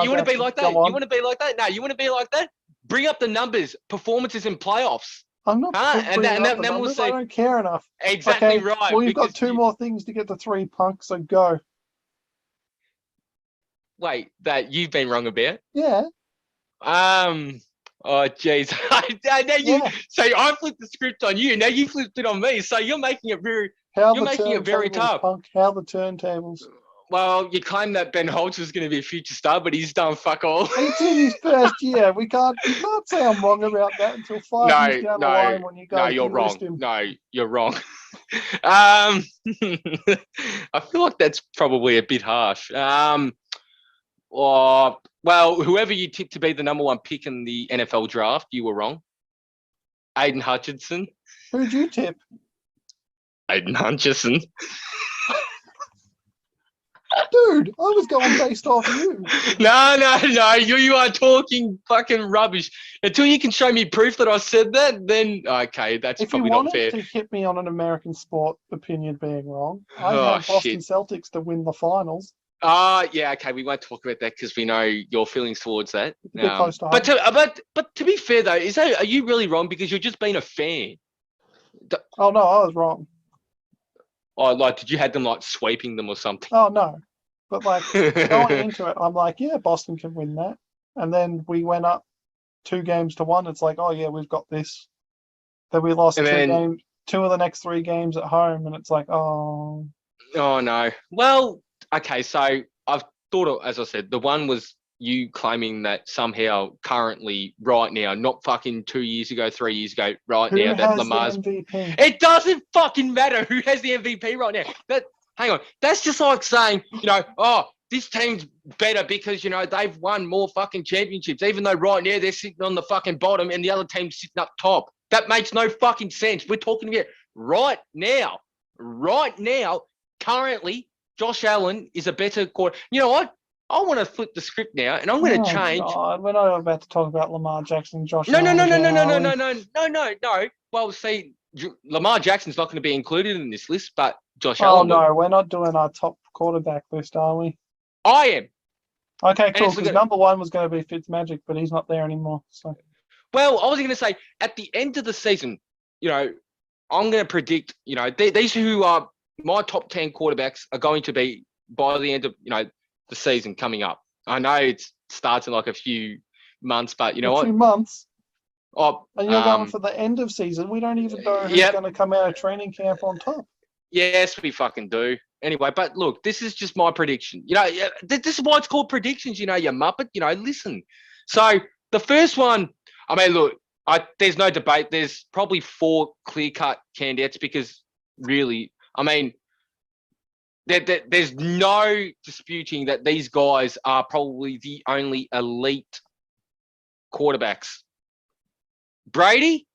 want to be like that? You want to be like that? No, you want to be like that? Bring up the numbers, performances in playoffs. I'm not. And then we'll say I don't care enough. Exactly right. Well, you've got 2 more things to get to 3, Punk. So go. Wait, that you've been wrong about? Yeah. Oh, jeez. So I flipped the script on you. Now you flipped it on me. So you're making it very. You're making it very tough. Punk, how the turntables? Well, you claim that Ben Holtz was going to be a future star, but he's done fuck all. It's in his first year. You can't say I'm wrong about that until 5 years down the line when you go. No, you're wrong. No, you're wrong. I feel like that's probably a bit harsh. Well, whoever you tipped to be the number 1 pick in the NFL draft, you were wrong. Aiden Hutchinson. Who'd you tip? Aiden Hutchinson. Dude, I was going based off you. No. You are talking fucking rubbish. Until you can show me proof that I said that, then okay, that's probably not fair. If you wanted to hit me on an American sport opinion being wrong, I had Boston Celtics to win the finals. Yeah, okay, we won't talk about that because we know your feelings towards that. But to be fair though, are you really wrong because you're just being a fan? Oh no, I was wrong. Oh, like did you have them like sweeping them or something? Oh no, but like going into it, I'm like, yeah, Boston can win that, and then we went up 2 games to 1. It's like, oh yeah, we've got this. Then we lost 2 games, 2 of the next 3 games at home, and it's like, oh no. Well. Okay, so I've thought, as I said, the one was you claiming that somehow, currently, right now, not fucking 2 years ago, 3 years ago, right now, that Lamar's MVP? It doesn't fucking matter who has the MVP right now. Hang on, that's just like saying, this team's better because they've won more fucking championships, even though right now they're sitting on the fucking bottom and the other team's sitting up top. That makes no fucking sense. We're talking about right now, currently. Josh Allen is a better quarter. You know what? I want to flip the script now, and I'm going to change. God, we're not about to talk about Lamar Jackson, Josh No. Allen. No. Well, see, Lamar Jackson's not going to be included in this list, but Josh Allen. Oh no, we're not doing our top quarterback list, are we? I am. Okay, cool. Because number 1 was going to be Fitzmagic, but he's not there anymore. So. Well, I was going to say at the end of the season, I'm going to predict. These who are my top 10 quarterbacks are going to be by the end of the season coming up. I know it starts in like a few months, but you know what? 2 months. Oh, and you're going for the end of season. We don't even know who's going to come out of training camp on top. Yes, we fucking do. Anyway, but look, this is just my prediction. This is why it's called predictions. You muppet. Listen. So the first one. I mean, look. There's no debate. There's probably 4 clear-cut candidates because really, I mean, there's no disputing that these guys are probably the only elite quarterbacks. Brady,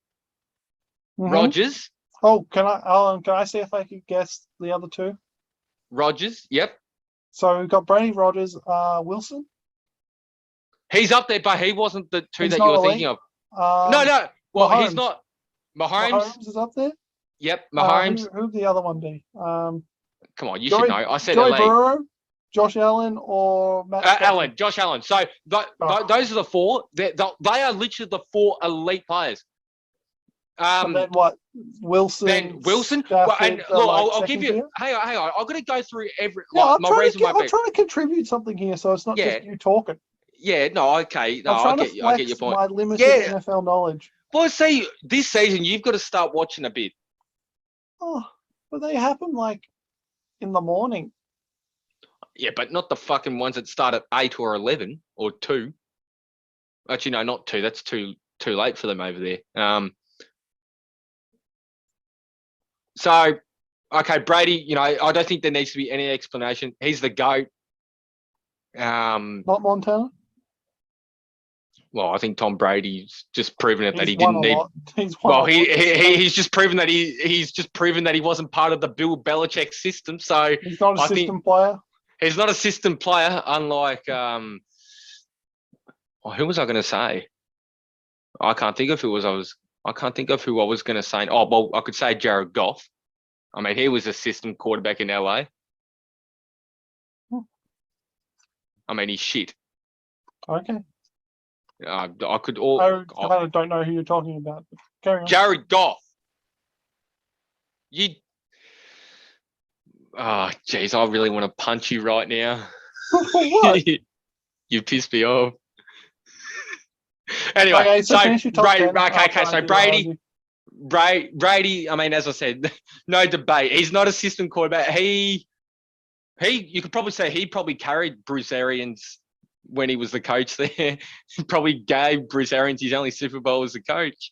Rodgers. Oh, can I see if I could guess the other two? Rodgers, yep. So we've got Brady, Rodgers, Wilson. He's up there, but he wasn't the two He's that not you were elite. thinking of. No. Well, Mahomes. he's not. Mahomes. Mahomes is up there. Yep, Mahomes. Who'd the other one be? Come on, you should know. I said Joey elite. Burrow, Josh Allen, or Matt Allen, Josh Allen. So those are the 4. They are literally the 4 elite players. And then what? Wilson. Then Wilson. Stafford, And look, I'll give you. tier? Hang on. I'm going to go through every. Yeah, my reason why. I'm trying to contribute something here, so it's not just you talking. Yeah. No. Okay. No. I get your point. My limited NFL knowledge. Well, see, this season you've got to start watching a bit. Oh, but they happen like in the morning. Yeah, but not the fucking ones that start at 8 or 11 or 2. Actually, no, not 2. That's too late for them over there. So, okay, Brady, I don't think there needs to be any explanation. He's the GOAT. Not Montana? Well, I think Tom Brady's just proven it that he won didn't need. He's just proven that he's just proven that he wasn't part of the Bill Belichick system. So he's not a system player. He's not a system player, unlike who was I going to say? I can't think of who I can't think of who I was going to say. Oh, well, I could say Jared Goff. I mean, he was a system quarterback in LA. I mean, he's shit. Okay. I could I don't know who you're talking about. But carry on. Jared Goff. Oh, jeez, I really want to punch you right now. What? You pissed me off. Anyway, okay, so Brady, I mean, as I said, no debate. He's not a system quarterback. You could probably say he probably carried Bruce Arians when he was the coach there. He probably gave Bruce Arians his only Super Bowl as a coach.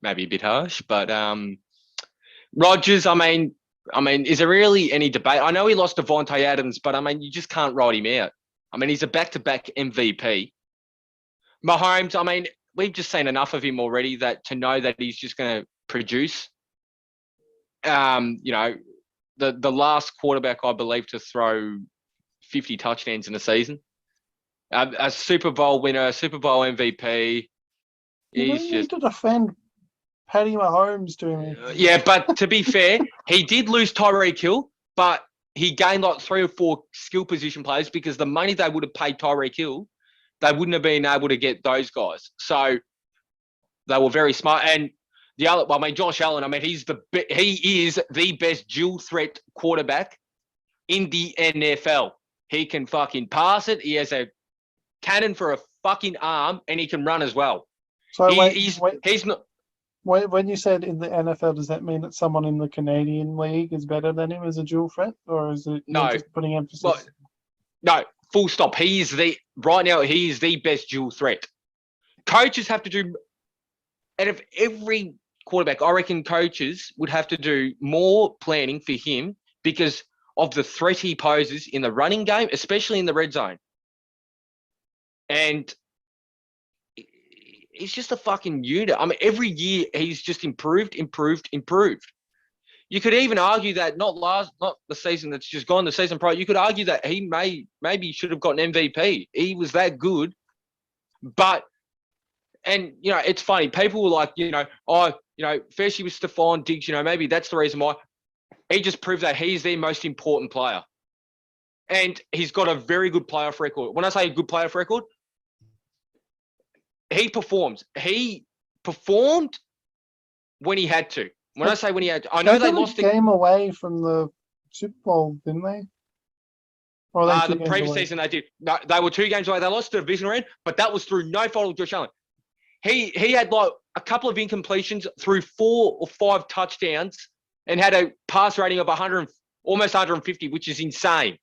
Maybe a bit harsh, but Rodgers, I mean, is there really any debate? I know he lost to Devontae Adams, but I mean, you just can't write him out. I mean, he's a back-to-back MVP. Mahomes, I mean, we've just seen enough of him already to know that he's just going to produce. The last quarterback, I believe, to throw 50 touchdowns in a season. A Super Bowl winner, Super Bowl MVP. You need to defend Patty Mahomes to me. Yeah, but to be fair, he did lose Tyreek Hill, but he gained like 3 or 4 skill position players because the money they would have paid Tyreek Hill, they wouldn't have been able to get those guys. So they were very smart. And the other, Josh Allen, I mean, he is the best dual threat quarterback in the NFL. He can fucking pass it. He has a cannon for a fucking arm, and he can run as well. So he's not. When you said in the NFL, does that mean that someone in the Canadian League is better than him as a dual threat, or is it just putting emphasis? Well, no, full stop. Right now he is the best dual threat. Coaches have to do, out of every quarterback, I reckon coaches would have to do more planning for him because of the threat he poses in the running game, especially in the red zone. And he's just a fucking unit. I mean, every year he's just improved. You could even argue that not the season that's just gone, the season prior, you could argue that he maybe should have gotten MVP. He was that good. But, and, it's funny. People were like, Feshie with Stephon Diggs, maybe that's the reason why. He just proved that he's the most important player. And he's got a very good playoff record. When I say a good playoff record, he performs. He performed when he had to. When I say when he had to, I know they lost a game away from the Super Bowl, didn't they? Or the previous season they did. No, they were 2 games away. They lost the division round, but that was through no fault of Josh Allen. He had like a couple of incompletions through 4 or 5 touchdowns and had a pass rating of 100, almost 150, which is insane.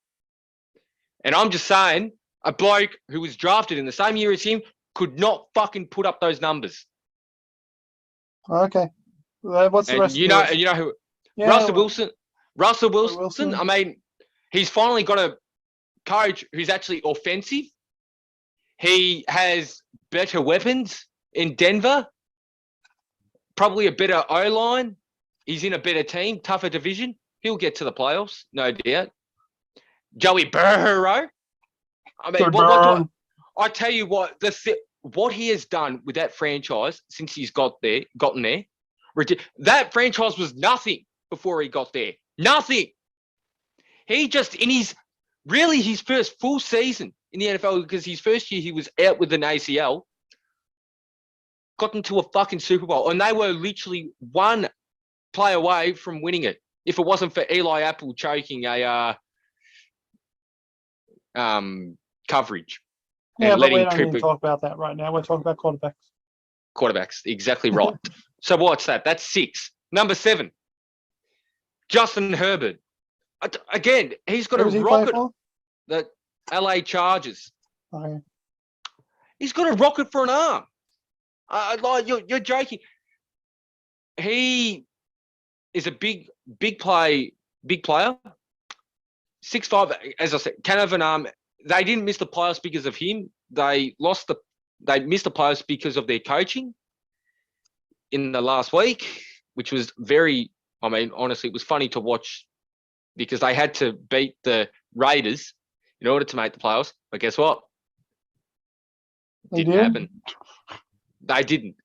And I'm just saying, a bloke who was drafted in the same year as him could not fucking put up those numbers. Okay. What's the rest And of the list? you know who Yeah, Russell Wilson. Russell Wilson. Wilson. I mean, he's finally got a coach who's actually offensive. He has better weapons in Denver. Probably a better O-line. He's in a better team, tougher division. He'll get to the playoffs, no doubt. Joey Burrow. I mean, I tell you what, what he has done with that franchise since he's gotten there, that franchise was nothing before he got there. Nothing. He just, in his first full season in the NFL, because his first year he was out with an ACL, got into a fucking Super Bowl, and they were literally one play away from winning it. If it wasn't for Eli Apple choking a coverage. Yeah, but we don't need to talk about that right now. We're talking about quarterbacks. Quarterbacks, exactly right. So what's that? That's 6. Number 7, Justin Herbert. Again, he's got a rocket. The LA Chargers. Okay. He's got a rocket for an arm. Like you're joking. He is a big player. 6'5", as I said, can have an arm. They didn't miss the playoffs because of him. They missed the playoffs because of their coaching in the last week, which was honestly, it was funny to watch because they had to beat the Raiders in order to make the playoffs. But guess what? Didn't happen. They didn't.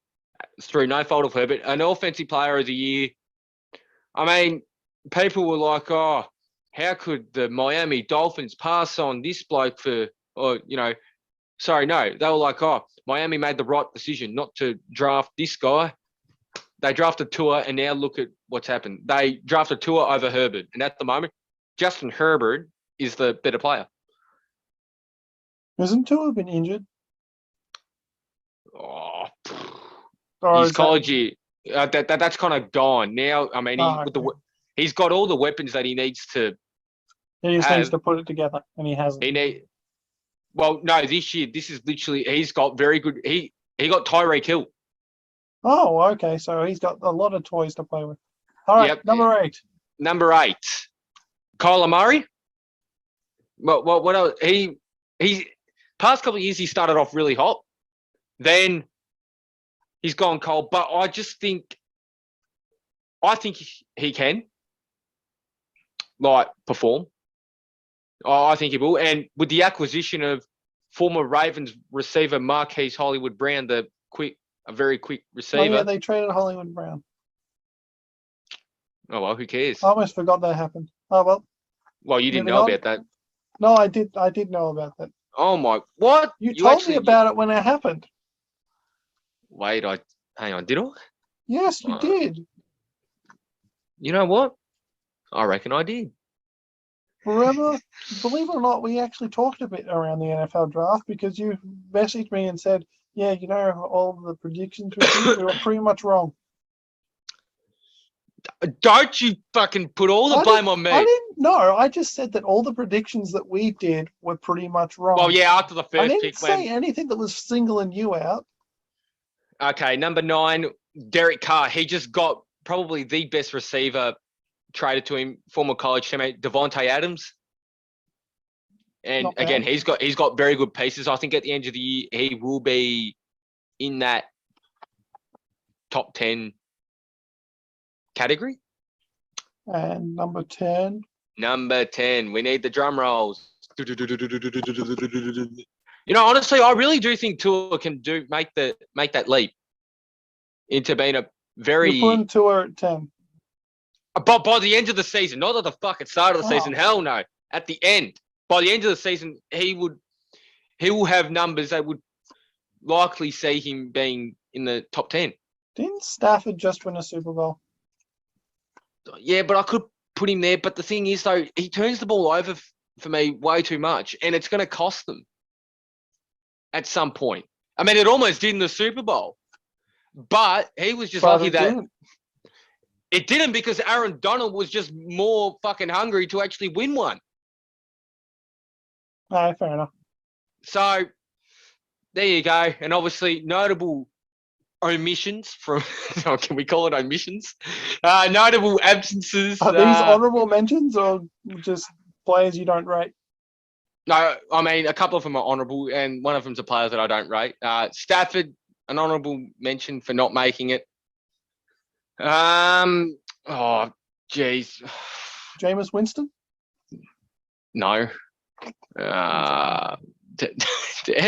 Through no fault of Herbert. An offensive player of the year. I mean, people were like, oh, how could the Miami Dolphins pass on this bloke sorry, no. They were like, oh, Miami made the right decision not to draft this guy. They drafted Tua, and now look at what's happened. They drafted Tua over Herbert. And at the moment, Justin Herbert is the better player. Hasn't Tua been injured? Oh, his college year, that's kind of gone. Now, I mean, he's got all the weapons that he needs to. He just needs to put it together, and he hasn't. Well, no, this year, this is literally, he's got very good. He got Tyreek Hill. Oh, okay. So he's got a lot of toys to play with. All right, yep. Number 8. Number 8, Kyler Murray. What else? He past couple of years he started off really hot, then he's gone cold. But I think he can perform. I think he will. And with the acquisition of former Ravens receiver Marquise Hollywood Brown, a very quick receiver. Oh, yeah, they traded Hollywood Brown. Oh, well, who cares? I almost forgot that happened. Oh, well. Well, you didn't know about that. No, I did know about that. Oh, my. What? You told me about it when it happened. Wait, hang on, did I? Yes, you did. You know what? I reckon I did. Remember, believe it or not, we actually talked a bit around the NFL draft because you messaged me and said, yeah, all the predictions we were pretty much wrong. Don't you fucking put all the blame on me. I didn't know. I just said that all the predictions that we did were pretty much wrong. Well, yeah, after the first pick. I didn't say anything that was singling you out. Okay, number 9, Derek Carr. He just got probably the best receiver traded to him, former college teammate Devontae Adams. And again, he's got very good pieces. I think at the end of the year, he will be in that top 10 category. And number 10. Number 10. We need the drum rolls. Honestly, I really do think Tua can make that leap into being a very. You're putting Tua at 10. But by the end of the season, not at the fucking start of the season. Hell no. At the end. By the end of the season, he will have numbers that would likely see him being in the top 10. Didn't Stafford just win a Super Bowl? Yeah, but I could put him there. But the thing is, though, he turns the ball over for me way too much, and it's going to cost them at some point. I mean, it almost did in the Super Bowl, but he was just lucky that it didn't because Aaron Donald was just more fucking hungry to actually win one. No, fair enough. So there you go. And obviously notable omissions from, can we call it omissions? Notable absences. Are these honourable mentions or just players you don't rate? No, I mean, a couple of them are honourable, and one of them's a player that I don't rate. Stafford, an honourable mention for not making it. Oh, geez. Jameis Winston? No. How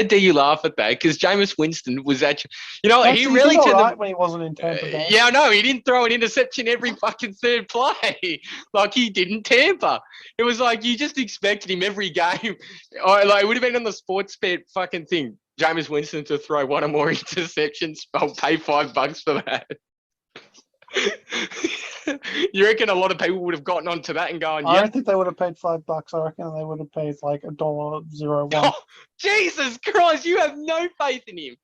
dare you laugh at that? Because Jameis Winston was actually, he really did all turned right when he wasn't in Tampa Bay. Yeah, I know. He didn't throw an interception every fucking third play. Like he did in Tampa. It was like you just expected him every game. Or like it would have been on the sports bet fucking thing. Jameis Winston to throw one or more interceptions. I'll pay $5 for that. You reckon a lot of people would have gotten onto that and going, I don't think they would have paid $5. I reckon they would have paid like $1.01. Oh, Jesus Christ, you have no faith in him.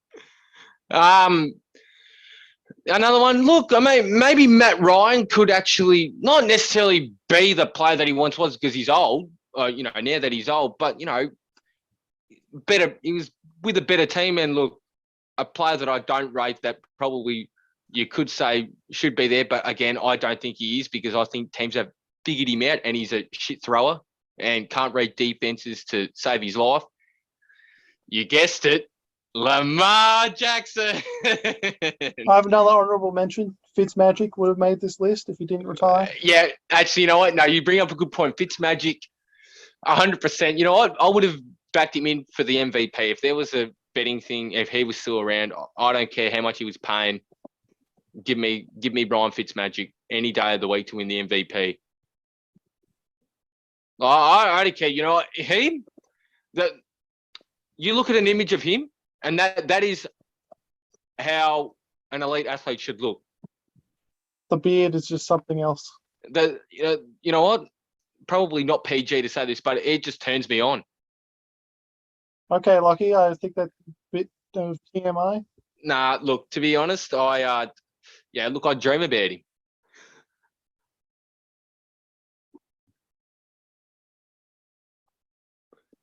Another one. Look, I mean, maybe Matt Ryan could actually not necessarily be the player that he once was because he's old. Now that he's old, but better. He was with a better team, and look, a player that I don't rate that probably you could say should be there, but again, I don't think he is because I think teams have figured him out, and he's a shit thrower and can't read defenses to save his life. You guessed it. Lamar Jackson. I have another honourable mention. Fitzmagic would have made this list if he didn't retire. Yeah, actually, you know what? No, you bring up a good point. Fitzmagic, 100%. You know what? I would have backed him in for the MVP. If there was a betting thing, if he was still around, I don't care how much he was paying. Give me Ryan Fitzmagic any day of the week to win the MVP. I don't care. You know what? You look at an image of him, and that is how an elite athlete should look. The beard is just something else. You know what? Probably not PG to say this, but it just turns me on. Okay, Lachie, I think that's a bit of TMI. Nah, look, to be honest, I dream about him.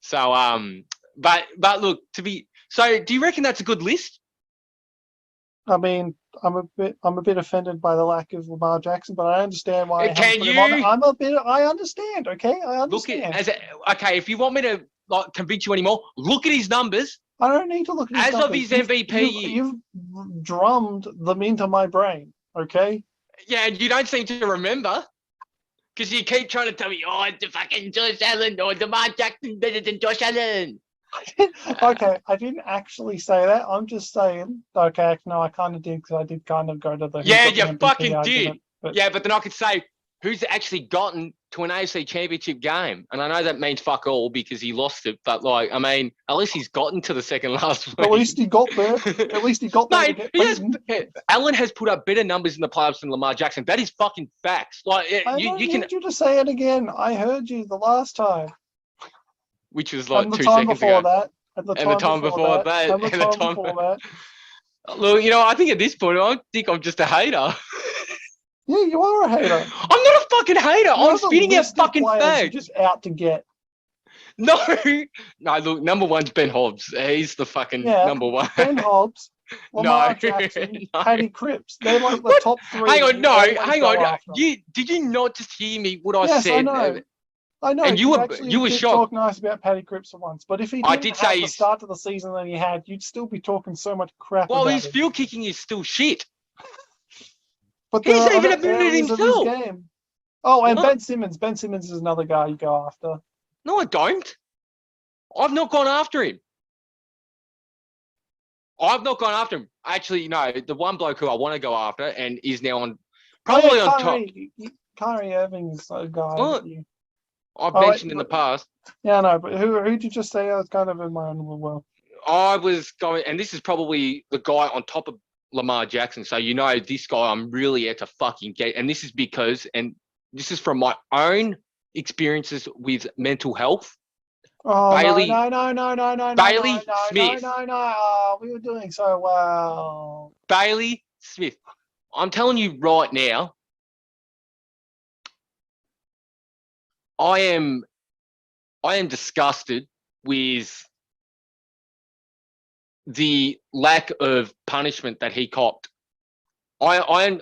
So, but look, so do you reckon that's a good list? I mean, I'm a bit offended by the lack of Lamar Jackson, but I understand why. I understand. Okay, I understand. Okay, if you want me to convince you anymore, look at his numbers. I don't need to look at his numbers. Of his MVP year. You've drummed them into my brain. Okay. Yeah, you don't seem to remember. Because you keep trying to tell me, it's fucking Josh Allen or Lamar Jackson better than Josh Allen. Okay, I didn't actually say that. I'm just saying. Okay, no, I kind of did because I did kind of go to the. Yeah, you fucking did. But then I could say who's actually gotten to an AFC Championship game, and I know that means fuck all because he lost it. But at least he's gotten to the second last week. At least he got there. At least he got there. Mate, Allen has put up better numbers in the playoffs than Lamar Jackson. That is fucking facts. I need you to say it again. I heard you the last time. Which was 2 seconds ago. And the time before that. Look, I think at this point, I think I'm just a hater. Yeah, you are a hater. I'm not a fucking hater. I'm spitting out fucking facts. You're just out to get. No, look, number one's Ben Hobbs. He's the fucking number one. Ben Hobbs, Lamar Jackson, Paddy Cripps. They're like the top three. Hang on. Did you not just hear me what I said? I know. And you were shocked. Talk nice about Paddy Cripps for once, but if he didn't have the start of the season that he had, you'd still be talking so much crap. Well, his field kicking is still shit. But he's even admitted himself. Game. Oh, and Ben Simmons. Ben Simmons is another guy you go after. No, I don't. I've not gone after him. Actually, no. The one bloke who I want to go after and is now on top. Kyrie Irving is a guy. Well, I've mentioned in the past. Yeah, no, but who did you just say I was kind of in my own world? I was going, and this is probably the guy on top of Lamar Jackson. So this guy I'm really out to fucking get, and this is because, and this is from my own experiences with mental health. Oh, Bailey, no. Bailey Smith. No. Oh, we were doing so well. Bailey Smith. I'm telling you right now, I am disgusted with the lack of punishment that he copped. I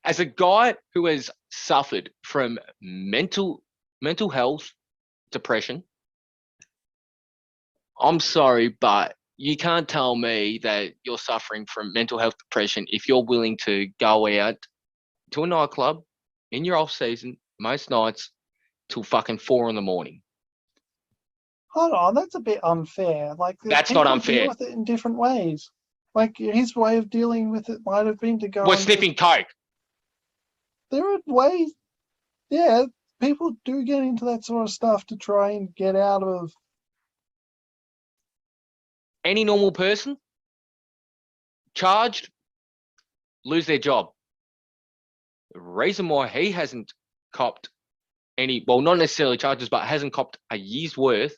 as a guy who has suffered from mental health, depression, I'm sorry, but you can't tell me that you're suffering from mental health depression if you're willing to go out to a nightclub in your off season most nights till fucking 4 a.m. Hold on, that's a bit unfair. Like, That's not people unfair. deal with it in different ways. Like, his way of dealing with it might have been to go. We're sniffing coke. There are ways. Yeah, people do get into that sort of stuff to try and get out of. Any normal person charged, lose their job. The reason why he hasn't copped any, well, not necessarily charges, but hasn't copped a year's worth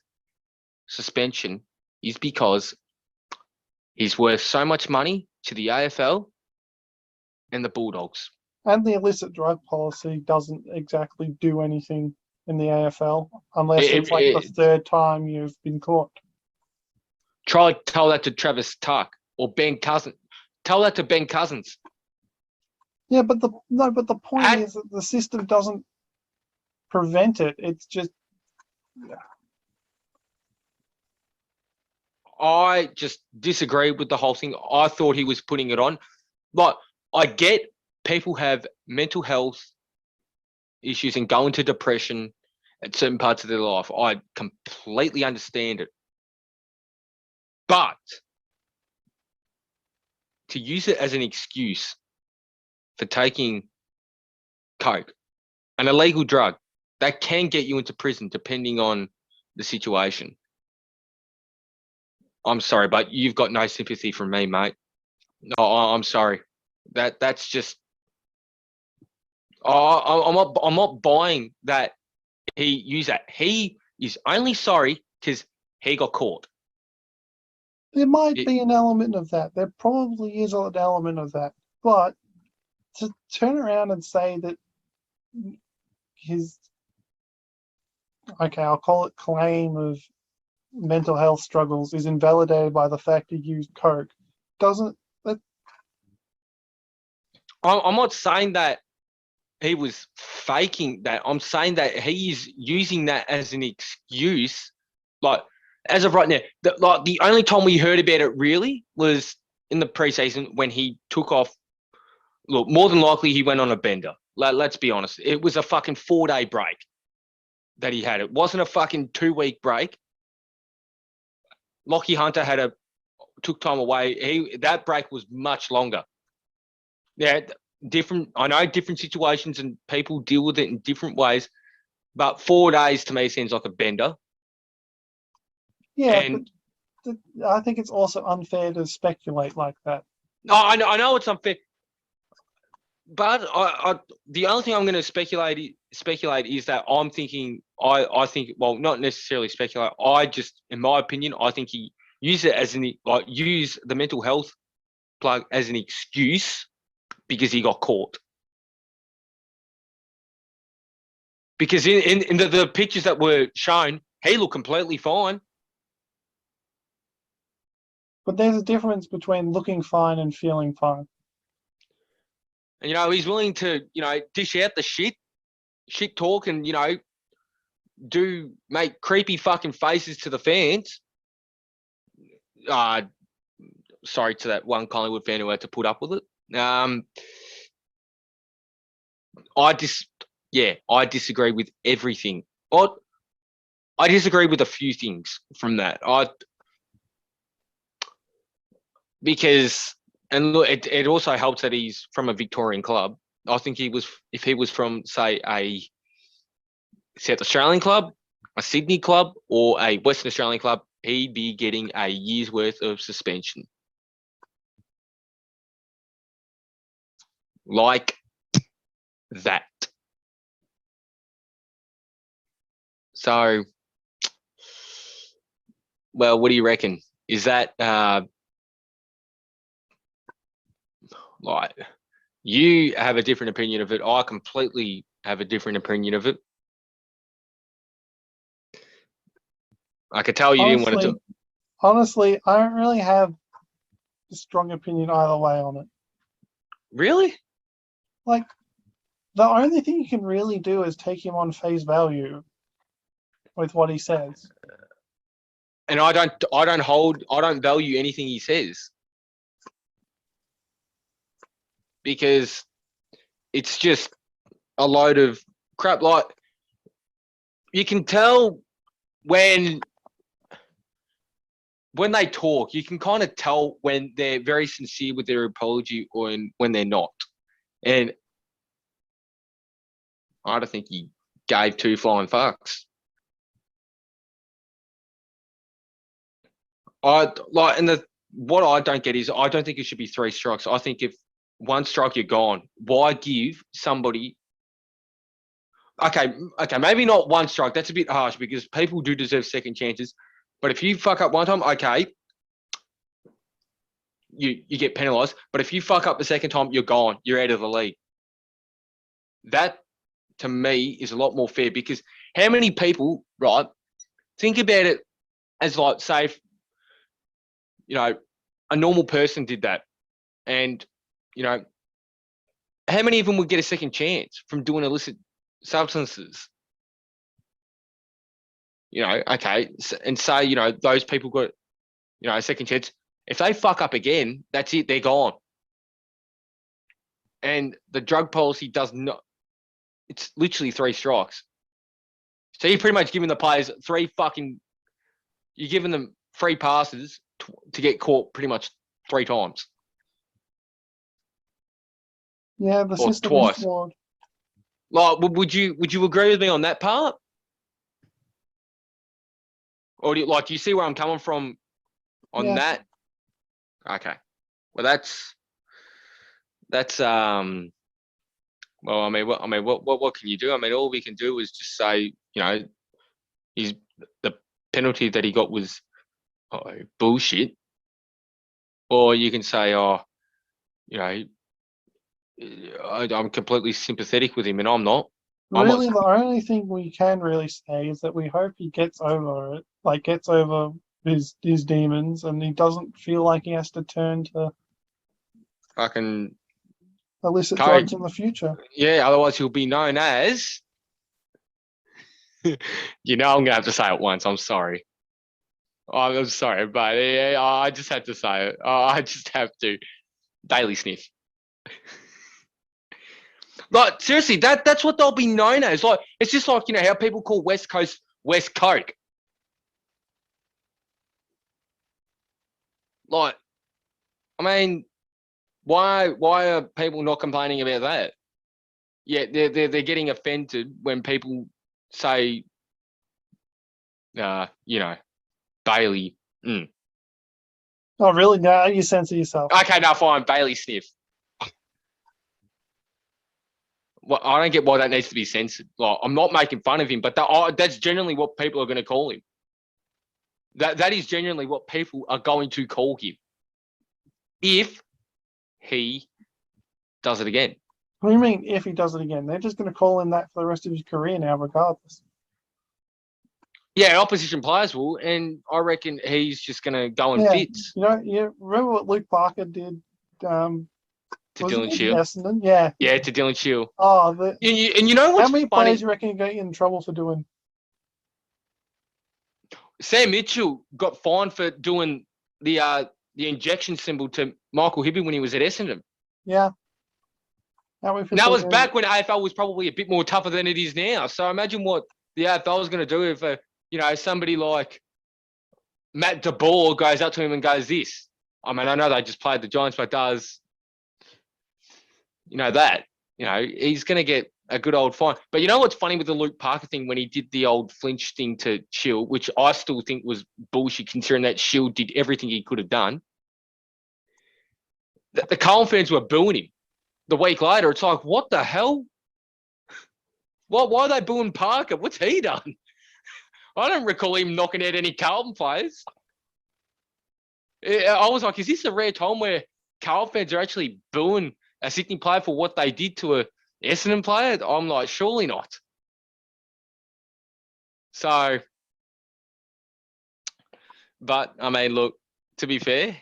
suspension is because he's worth so much money to the AFL and the Bulldogs. And the illicit drug policy doesn't exactly do anything in the AFL unless it's like the third time you've been caught. Try tell that to Travis Tuck or Ben Cousins. Tell that to Ben Cousins. Yeah, but the point is that the system doesn't prevent it. It's just. I just disagree with the whole thing. I thought he was putting it on. Like, I get people have mental health issues and go into depression at certain parts of their life. I completely understand it. But to use it as an excuse for taking coke, an illegal drug, that can get you into prison depending on the situation. I'm sorry, but you've got no sympathy from me, mate. No, I'm sorry. That's just. I'm not buying that he used that. He is only sorry because he got caught. There might be an element of that. There probably is an element of that. But to turn around and say that his, okay, I'll call it claim of mental health struggles is invalidated by the fact he used coke, doesn't. I'm not saying that he was faking that. I'm saying that he is using that as an excuse. Like, as of right now, the only time we heard about it really was in the preseason when he took off. Look, more than likely he went on a bender. Let's be honest. It was a fucking 4-day break that he had. It wasn't a fucking 2-week break. Lachie Hunter took time away. That break was much longer. Yeah, I know different situations and people deal with it in different ways, but 4 days to me seems like a bender. Yeah, but I think it's also unfair to speculate like that. No, I know it's unfair, but the only thing I'm going to speculate is that I'm thinking. I think, well, not necessarily speculate. I just, in my opinion, I think he used it as use the mental health plug as an excuse because he got caught. Because in the pictures that were shown, he looked completely fine. But there's a difference between looking fine and feeling fine. And, he's willing to, dish out the shit talk and, make creepy fucking faces to the fans. Sorry to that one Collingwood fan who had to put up with it. I disagree with everything. I disagree with a few things from that. Because, and look, it also helps that he's from a Victorian club. I think if he was from, say, a South Australian club, a Sydney club, or a Western Australian club, he'd be getting a year's worth of suspension. Like that. So, well, what do you reckon? Is that like, you have a different opinion of it? I completely have a different opinion of it. I could tell you didn't want to. Honestly, I don't really have a strong opinion either way on it. Really? Like, the only thing you can really do is take him on face value with what he says. And I don't value anything he says, because it's just a load of crap. Like, you can tell when they talk, you can kind of tell when they're very sincere with their apology or when they're not. And I don't think he gave two flying fucks. What I don't get is, I don't think it should be 3 strikes. I think if 1 strike, you're gone. Why give somebody? Okay, maybe not 1 strike. That's a bit harsh, because people do deserve second chances. But if you fuck up 1 time, okay, you get penalised. But if you fuck up the second time, you're gone. You're out of the league. That, to me, is a lot more fair, because how many people, right? Think about it as, like, say, a normal person did that, and how many of them would get a second chance from doing illicit substances? Okay, and say those people got a second chance. If they fuck up again, that's it. They're gone. And the drug policy does not. It's literally 3 strikes. So you're pretty much giving the players you're giving them free passes to get caught pretty much 3 times. Yeah, the Or system is twice. flawed. Like, would you agree with me on that part? Or do you see where I'm coming from on that? Okay. Well, that's well, I mean, what can you do? I mean, all we can do is just say, the penalty that he got was bullshit. Or you can say, I'm completely sympathetic with him, and I'm not. Really, the only thing we can really say is that we hope he gets over it, like gets over his demons, and he doesn't feel like he has to turn to fucking illicit drugs in the future. Yeah, otherwise he'll be known as. I'm gonna have to say it once. I'm sorry. I'm sorry, but I just have to say it. I just have to. Daily sniff. Like, seriously, that's what they'll be known as. Like, it's just like, how people call West Coast West Coke. Like, I mean, why are people not complaining about that? Yeah, they're getting offended when people say, Bailey. Oh, really? Now you censor yourself. Okay, now fine, Bailey sniff. Well, I don't get why that needs to be censored. Like, I'm not making fun of him, but that's generally what people are going to call him. That is genuinely what people are going to call him if he does it again. What do you mean if he does it again? They're just going to call him that for the rest of his career now, regardless. Yeah, opposition players will, and I reckon he's just going to go in fits. You remember what Luke Parker did to Dylan Shield? Essendon? Yeah. Yeah, to Dylan Shield. Oh, and you know what's how many funny? players do you reckon get in trouble for doing? Sam Mitchell got fined for doing the injection symbol to Michael Hibby when he was at Essendon. Yeah. That was back when AFL was probably a bit more tougher than it is now. So imagine what the AFL was going to do if, somebody like Matt DeBoer goes up to him and goes this. I mean, I know they just played the Giants, but does, that. He's going to get a good old fine. But you know what's funny with the Luke Parker thing when he did the old flinch thing to Shield, which I still think was bullshit considering that Shield did everything he could have done. The Carlton fans were booing him. The week later, it's like, what the hell? Why are they booing Parker? What's he done? I don't recall him knocking out any Carlton players. I was like, is this a rare time where Carlton fans are actually booing a Sydney player for what they did to a Essendon player? I'm like, surely not. So, but I mean, look, to be fair,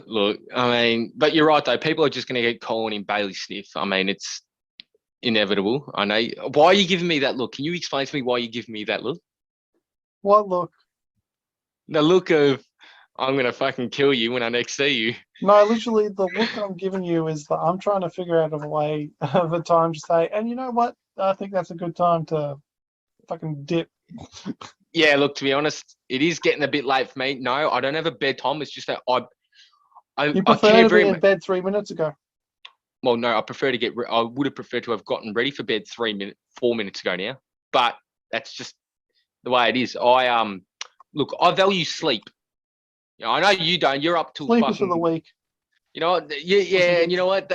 Look, I mean, but you're right though. People are just going to get calling him Bailey Sniff. I mean, it's inevitable. I know. Why are you giving me that look? Can you explain to me why you're giving me that look? What look? The look of I'm going to fucking kill you when I next see you. No, literally, the look I'm giving you is that I'm trying to figure out a way of a time to say, and you know what? I think that's a good time to fucking dip. Yeah, look, to be honest, it is getting a bit late for me. No, I don't have a bedtime. It's just that You I prefer care to be very in much. bed 3 minutes ago. Well, no, I prefer to get. I would have preferred to have gotten ready for bed 4 minutes ago now. But that's just the way it is. Look, I value sleep. You know, I know you don't. You're up till Sleep is for the fucking. weak. You know what? Yeah, yeah, and you know what?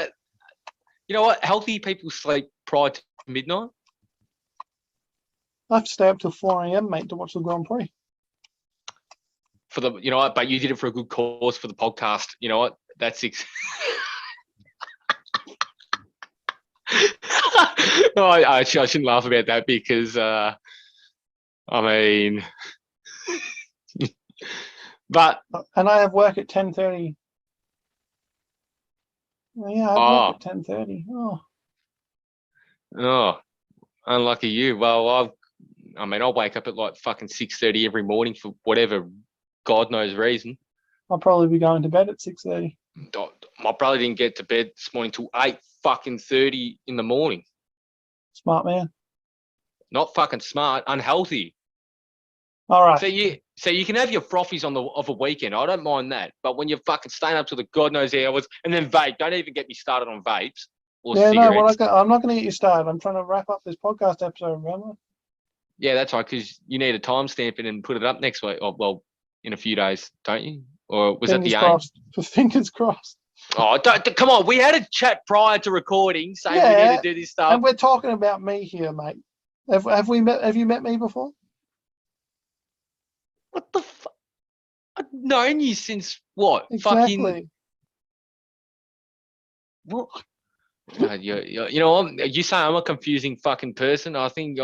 You know what? Healthy people sleep prior to midnight. I have to stay up till 4 a.m., mate, to watch the Grand Prix. For the, you know what? But you did it for a good cause for the podcast. You know what? That's no, I shouldn't laugh about that because I mean, but And I have work at 10:30. Yeah, I have work at 10:30. oh, unlucky you. Well, I mean, I'll wake up at like fucking 6:30 every morning for whatever God knows reason. I'll probably be going to bed at 6:30. My brother didn't get to bed this morning till 8:30 in the morning. Smart man. Not fucking smart, unhealthy. All right. So you can have your frothies of a weekend. I don't mind that. But when you're fucking staying up to the God knows hours and then vape, don't even get me started on vapes or Yeah, no, cigarettes. I'm not going to get you started. I'm trying to wrap up this podcast episode, remember? Yeah, that's right, because you need to timestamp it and put it up next week. Oh, well, in a few days, don't you? Or was that the Fingers aim? crossed. Fingers crossed. Oh, come on. We had a chat prior to recording saying we need to do this stuff. And we're talking about me here, mate. Have we met? Have you met me before? What the fuck? I've known you since what? Exactly. Fucking what? You know, you say I'm a confusing fucking person. I think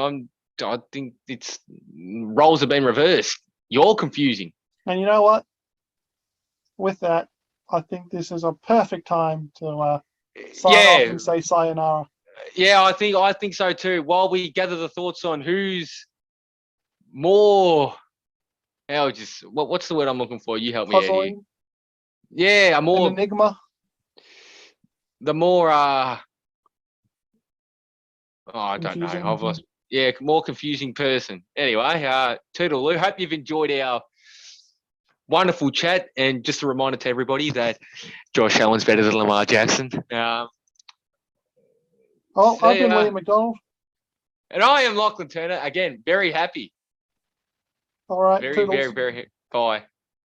it's roles have been reversed. You're confusing. And you know what? With that, I think this is a perfect time to sign off and say sayonara. Yeah, I think so too. While we gather the thoughts on who's more, what's the word I'm looking for? You help me out here. Yeah, an enigma. The more I don't know. I've lost. Yeah, more confusing person. Anyway, toodaloo. Hope you've enjoyed our wonderful chat, and just a reminder to everybody that Josh Allen's better than Lamar Jackson. I've been Liam McDonald. And I am Lachlan Turner. Again, very happy. All right. Very, Toodles. very, very happy. Bye.